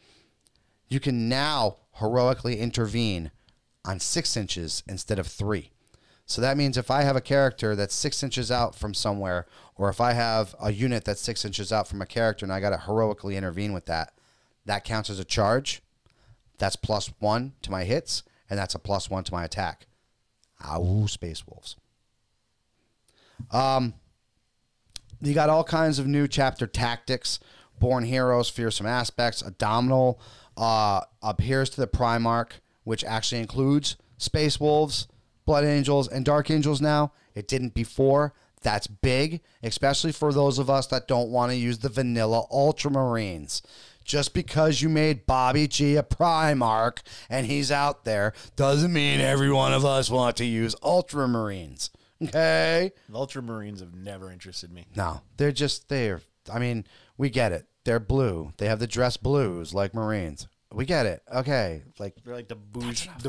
You can now heroically intervene on 6 inches instead of 3. So that means if I have a character that's 6 inches out from somewhere, or if I have a unit that's 6 inches out from a character and I got to heroically intervene with that, that counts as a charge. That's +1 to my hits, and that's a +1 to my attack. Ow, Space Wolves. You got all kinds of new chapter tactics. Born Heroes, Fearsome Aspects, Abdominal, appears to the Primarch, which actually includes Space Wolves, Blood Angels, and Dark Angels now. It didn't before. That's big, especially for those of us that don't want to use the vanilla Ultramarines. Just because you made Bobby G a Primarch and he's out there doesn't mean every one of us want to use Ultramarines. Okay? The Ultramarines have never interested me. No, they're, I mean, we get it. They're blue. They have the dress blues like Marines. We get it. Okay. Like They're like the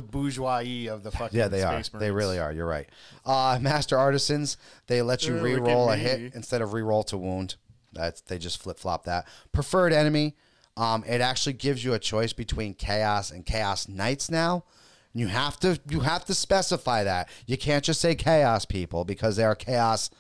bourgeoisie of the fucking yeah, they are. Space Marines. They really are. You're right. Master Artisans, they let you re-roll a hit instead of re-roll to wound. They just flip-flop that. Preferred enemy, it actually gives you a choice between Chaos and Chaos Knights now. You have to specify that. You can't just say Chaos people because they are Chaos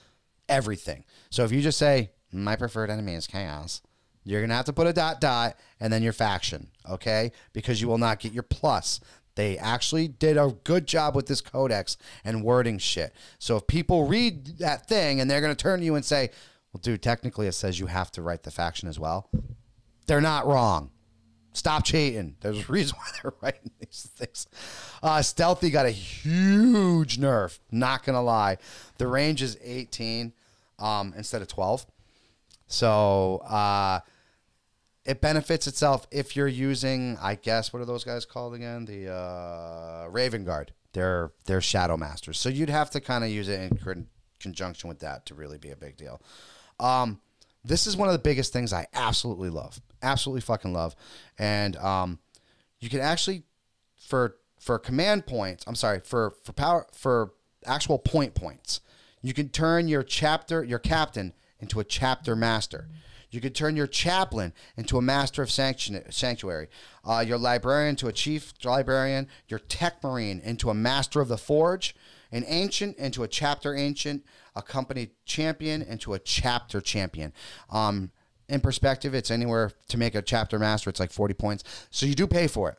everything. So if you just say, my preferred enemy is Chaos, you're going to have to put a ... and then your faction, okay? Because you will not get your plus. They actually did a good job with this codex and wording shit. So if people read that thing and they're going to turn to you and say, well, dude, technically it says you have to write the faction as well. They're not wrong. Stop cheating. There's a reason why they're writing these things. Stealthy got a huge nerf. Not going to lie. The range is 18 instead of 12. So it benefits itself if you're using, I guess, what are those guys called again? The Raven Guard. They're Shadow Masters. So you'd have to kind of use it in conjunction with that to really be a big deal. This is one of the biggest things I absolutely love. Absolutely fucking love. And you can actually, for command points, I'm sorry, for actual points, you can turn your captain into a chapter master. You could turn your chaplain into a master of sanctuary. Your librarian to a chief librarian. Your tech marine into a master of the forge. An ancient into a chapter ancient. A company champion into a chapter champion. In perspective, it's anywhere to make a chapter master. It's like 40 points. So you do pay for it.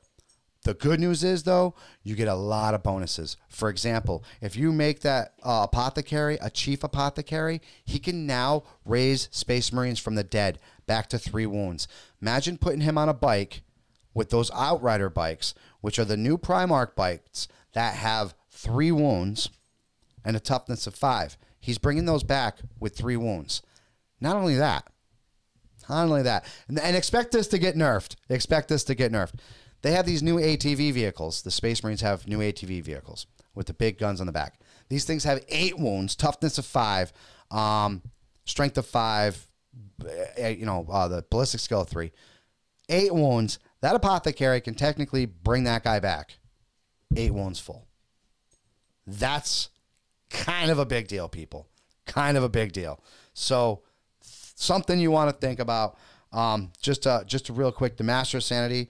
The good news is, though, you get a lot of bonuses. For example, if you make that apothecary, a chief apothecary, he can now raise Space Marines from the dead back to 3 wounds. Imagine putting him on a bike with those Outrider bikes, which are the new Primarch bikes that have 3 wounds and a toughness of 5. He's bringing those back with 3 wounds. Not only that, and expect this to get nerfed. They have these new ATV vehicles. The Space Marines have new ATV vehicles with the big guns on the back. These things have 8 wounds, toughness of 5, strength of 5, the ballistic skill of 3. 8 wounds. That apothecary can technically bring that guy back. 8 wounds full. That's kind of a big deal, people. Kind of a big deal. So something you want to think about. Just real quick, the Master of Sanity.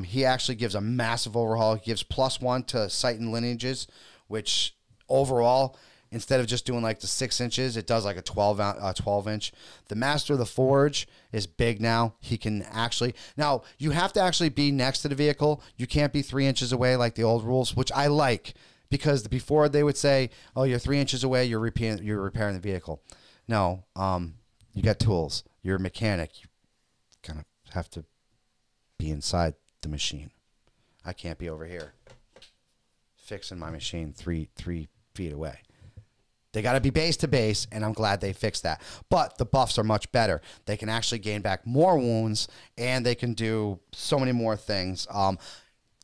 He actually gives a massive overhaul. He gives +1 to sight and lineages, which overall, instead of just doing like the 6 inches, it does like a 12 inch. The Master of the Forge is big now. He can actually, now you have to actually be next to the vehicle. You can't be 3 inches away like the old rules, which I like, because before they would say, oh, you're 3 inches away, you're repairing the vehicle. No, you got tools. You're a mechanic. You kind of have to be inside the machine. I can't be over here fixing my machine three feet away. They got to be base to base, and I'm glad they fixed that. But the buffs are much better. They can actually gain back more wounds, and they can do so many more things.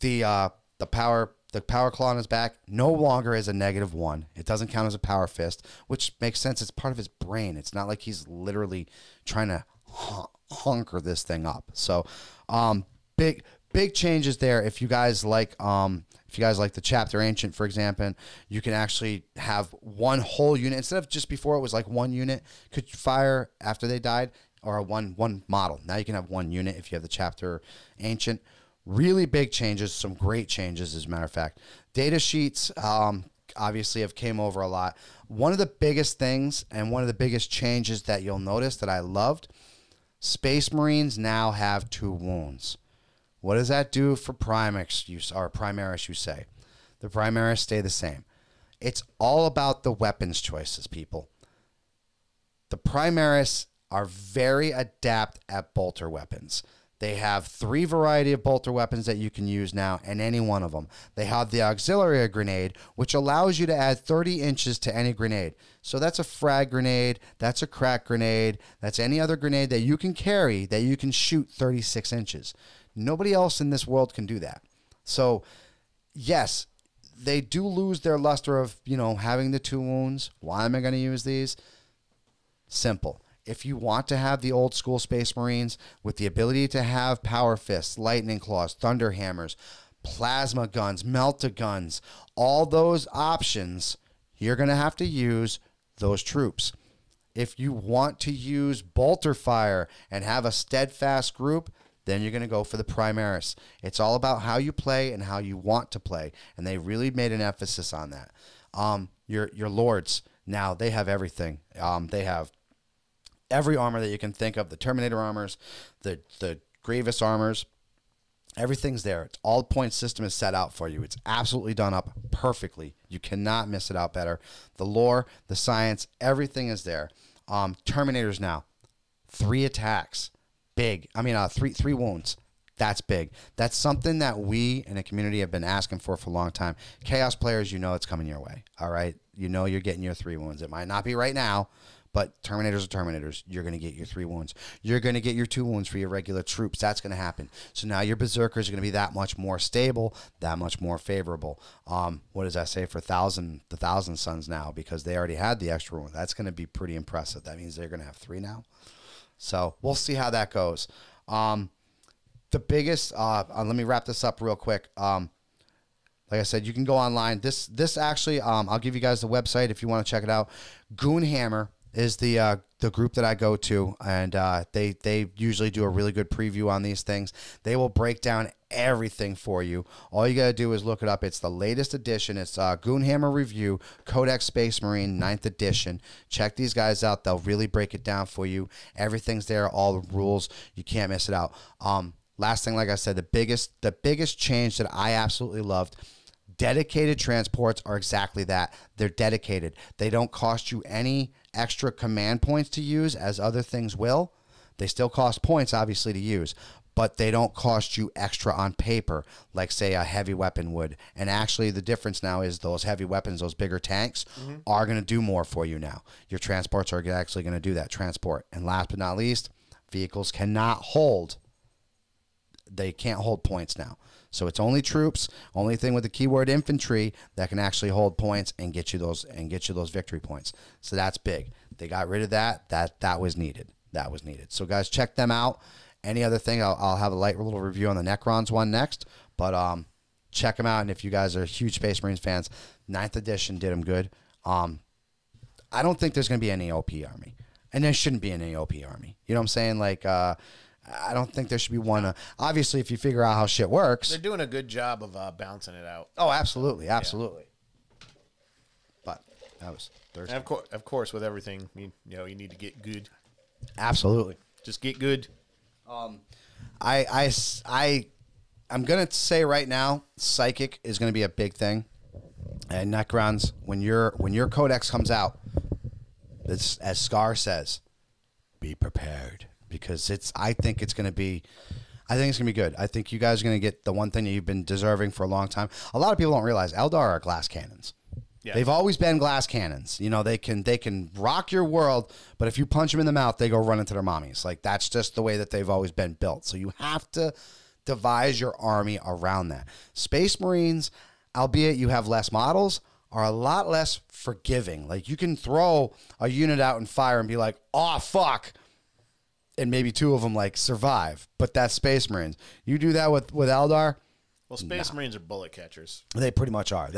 The power claw on his back no longer is a -1. It doesn't count as a power fist, which makes sense. It's part of his brain. It's not like he's literally trying to hunker this thing up. So, big changes there. If you guys like the chapter ancient, for example, you can actually have one whole unit instead of just before it was like one unit could fire after they died, or one model. Now you can have one unit if you have the chapter ancient. Really big changes, some great changes, as a matter of fact. Data sheets obviously have came over a lot. One of the biggest things and one of the biggest changes that you'll notice that I loved, Space Marines now have 2 wounds. What does that do for Primaris, you say? The Primaris stay the same. It's all about the weapons choices, people. The Primaris are very adept at bolter weapons. They have 3 variety of bolter weapons that you can use now, and any one of them. They have the auxiliary grenade, which allows you to add 30 inches to any grenade. So that's a frag grenade, that's a crack grenade, that's any other grenade that you can carry that you can shoot 36 inches. Nobody else in this world can do that. So, yes, they do lose their luster of, having the 2 wounds. Why am I going to use these? Simple. if you want to have the old school Space Marines with the ability to have power fists, lightning claws, thunder hammers, plasma guns, melt-a-guns, all those options, you're going to have to use those troops. If you want to use bolter fire and have a steadfast group, then you're going to go for the Primaris. It's all about how you play and how you want to play, and they really made an emphasis on that. Your Lords, now they have everything. They have every armor that you can think of, the Terminator armors, the Grievous armors, everything's there. It's all point system is set out for you. It's absolutely done up perfectly. You cannot miss it out better. The lore, the science, everything is there. Terminators now, 3 attacks, big. I mean, three wounds. That's big. That's something that we in the community have been asking for a long time. Chaos players, you know it's coming your way. All right, you know you're getting your 3 wounds. It might not be right now, but Terminators are Terminators. You're going to get your 3 wounds. You're going to get your 2 wounds for your regular troops. That's going to happen. So now your Berserkers are going to be that much more stable, that much more favorable. What does that say for the Thousand Sons now? Because they already had the extra wound. That's going to be pretty impressive. That means they're going to have 3 now. So we'll see how that goes. The biggest, let me wrap this up real quick. Like I said, you can go online. This actually, I'll give you guys the website if you want to check it out. Goonhammer is the group that I go to, and they usually do a really good preview on these things. They will break down everything for you. All you got to do is look it up. It's the latest edition. It's Goonhammer Review, Codex Space Marine, 9th edition. Check these guys out. They'll really break it down for you. Everything's there, all the rules. You can't miss it out. Last thing, like I said, the biggest change that I absolutely loved, dedicated transports are exactly that. They're dedicated. They don't cost you any extra command points to use as other things will. They still cost points, obviously, to use, but they don't cost you extra on paper like, say, a heavy weapon would. And actually, the difference now is those heavy weapons, those bigger tanks, are going to do more for you now. Your transports are actually going to do that transport. And last but not least, vehicles cannot hold. They can't hold points now. So it's only troops, only thing with the keyword infantry that can actually hold points and get you those victory points. So that's big. They got rid of that. That was needed. That was needed. So guys, check them out. Any other thing, I'll have a light little review on the Necrons one next. But check them out. And if you guys are huge Space Marines fans, 9th edition did them good. I don't think there's going to be any OP army, and there shouldn't be any OP army. You know what I'm saying? Like. I don't think there should be one. Obviously, if you figure out how shit works. They're doing a good job of balancing it out. Oh, absolutely. Absolutely. Yeah. But that was Thursday. And of course, with everything, you need to get good. Absolutely. Just get good. I'm going to say right now, Psychic is going to be a big thing. And Necrons, when your Codex comes out, as Scar says, be prepared. Because I think it's going to be good. I think you guys are going to get the one thing that you've been deserving for a long time. A lot of people don't realize Eldar are glass cannons. Yeah. They've always been glass cannons. You know, they can rock your world, but if you punch them in the mouth, they go run into their mommies. Like, that's just the way that they've always been built. So you have to devise your army around that. Space Marines, albeit you have less models, are a lot less forgiving. Like, you can throw a unit out and fire and be like, oh, fuck. And maybe 2 of them like survive, but that's Space Marines. You do that with Eldar. Well, Space Marines are bullet catchers. They pretty much are.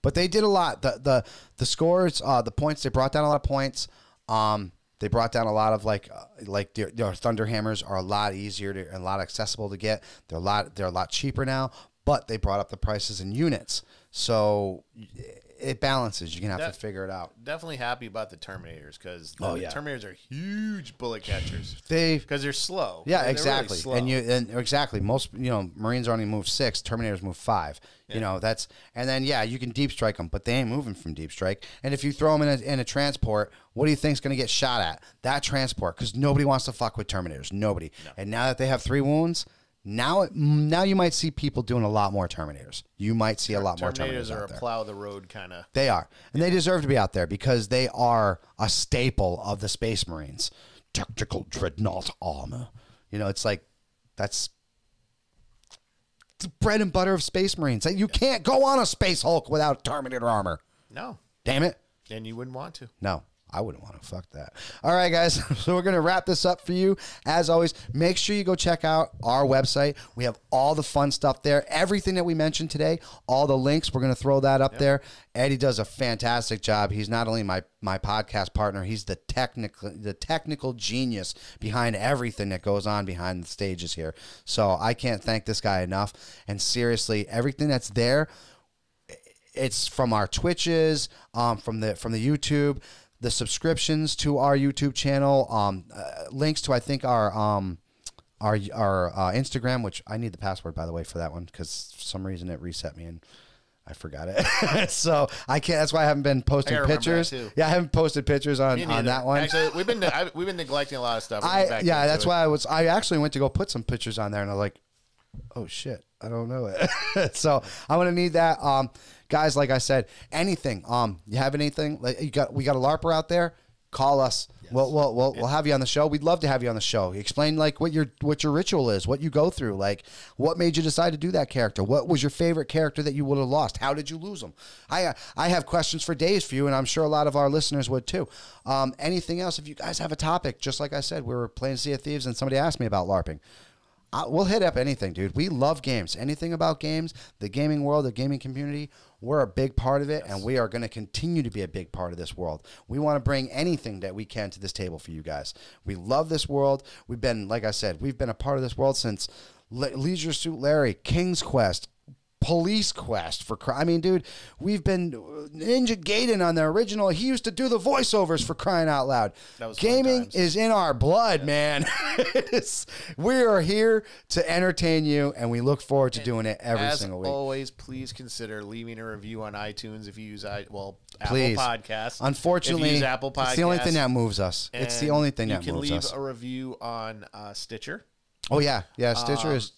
But they did a lot. The scores, the points. They brought down a lot of points. They brought down a lot of like their Thunder Hammers are a lot easier and a lot accessible to get. They're a lot cheaper now. But they brought up the prices in units, so it balances. You're going to have to figure it out. Definitely happy about the Terminators because the Terminators are huge bullet catchers. Because they're slow. Yeah, exactly. Really slow. And exactly. Most Marines only move 6. Terminators move 5. Yeah. And then you can deep strike them, but they ain't moving from deep strike. And if you throw them in a transport, what do you think's going to get shot at? That transport, because nobody wants to fuck with Terminators. Nobody. No. And now that they have 3 wounds. Now you might see people doing a lot more Terminators. You might see a lot more Terminators are a plow the road kind of. They are. And they deserve to be out there because they are a staple of the Space Marines. Tactical dreadnought armor. It's like that's the bread and butter of Space Marines. You can't go on a Space Hulk without Terminator armor. No. Damn it. And you wouldn't want to. No. I wouldn't want to. Fuck that. All right, guys. So we're going to wrap this up for you. As always, make sure you go check out our website. We have all the fun stuff there. Everything that we mentioned today, all the links, we're going to throw that up there. Eddie does a fantastic job. He's not only my podcast partner, he's the technical genius behind everything that goes on behind the stages here. So I can't thank this guy enough. And seriously, everything that's there, it's from our Twitches, from the YouTube, the subscriptions to our YouTube channel, links to, I think, our Instagram, which I need the password, by the way, for that one, because for some reason it reset me and I forgot it. So I can't. That's why I haven't been posting pictures. Yeah, I haven't posted pictures on that one. Actually, we've been neglecting a lot of stuff. That's why I actually went to go put some pictures on there, and I'm like, oh shit, I don't know it. So I'm gonna need that. Guys, like I said, anything. You have anything? Like we got a LARPer out there. Call us. Yes. We'll have you on the show. We'd love to have you on the show. Explain like what your ritual is, what you go through, like what made you decide to do that character. What was your favorite character that you would have lost? How did you lose them? I have questions for days for you, and I'm sure a lot of our listeners would too. Anything else? If you guys have a topic, just like I said, we were playing Sea of Thieves, and somebody asked me about LARPing. We'll hit up anything, dude. We love games. Anything about games, the gaming world, the gaming community, we're a big part of it, and we are going to continue to be a big part of this world. We want to bring anything that we can to this table for you guys. We love this world. We've been, like I said, we've been a part of this world since Leisure Suit Larry, King's Quest, Police Quest. I mean, dude, we've been Ninja Gaiden on the original. He used to do the voiceovers, for crying out loud. Gaming is in our blood, man. We are here to entertain you, and we look forward to doing it every single week. As always, please consider leaving a review on iTunes if you use Apple Podcasts. Unfortunately, use Apple Podcasts, it's the only thing that moves us. It's the only thing that moves us. You can leave a review on Stitcher. Oh yeah, Stitcher's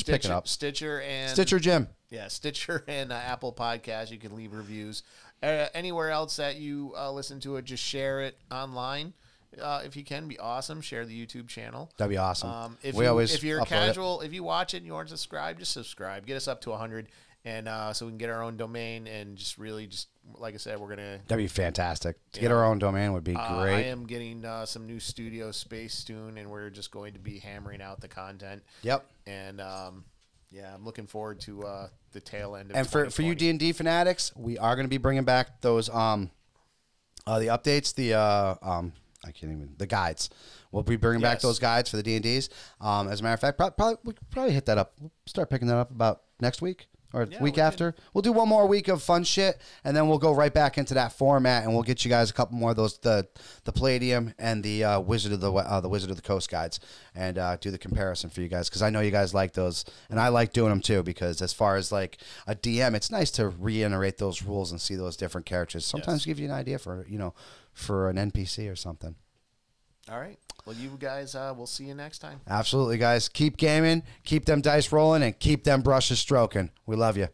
picking up. Stitcher Jim. Yeah, Stitcher and Apple Podcasts. You can leave reviews. Anywhere else that you listen to it, just share it online. If you can, be awesome. Share the YouTube channel. That'd be awesome. If you're casual, if you watch it and you aren't subscribed, just subscribe. Get us up to 100, and so we can get our own domain. And just like I said, we're gonna. That'd be fantastic. To get our own domain would be great. I am getting some new studio space soon, and we're just going to be hammering out the content. Yep. And yeah, I'm looking forward to the tail end of and for you D&D fanatics, we are going to be bringing back those the updates, the guides. We'll be bringing back those guides for the D&Ds. As a matter of fact, we could probably hit that up. We'll start picking that up about next week. Or week after. We'll do one more week of fun shit, and then we'll go right back into that format, and we'll get you guys a couple more of those, the Palladium and the Wizard of the Coast guides, and do the comparison for you guys, because I know you guys like those, and I like doing them too, because as far as like a DM, it's nice to reiterate those rules and see those different characters. Sometimes give you an idea for an NPC or something. All right. Well, you guys, we'll see you next time. Absolutely, guys. Keep gaming, keep them dice rolling, and keep them brushes stroking. We love you.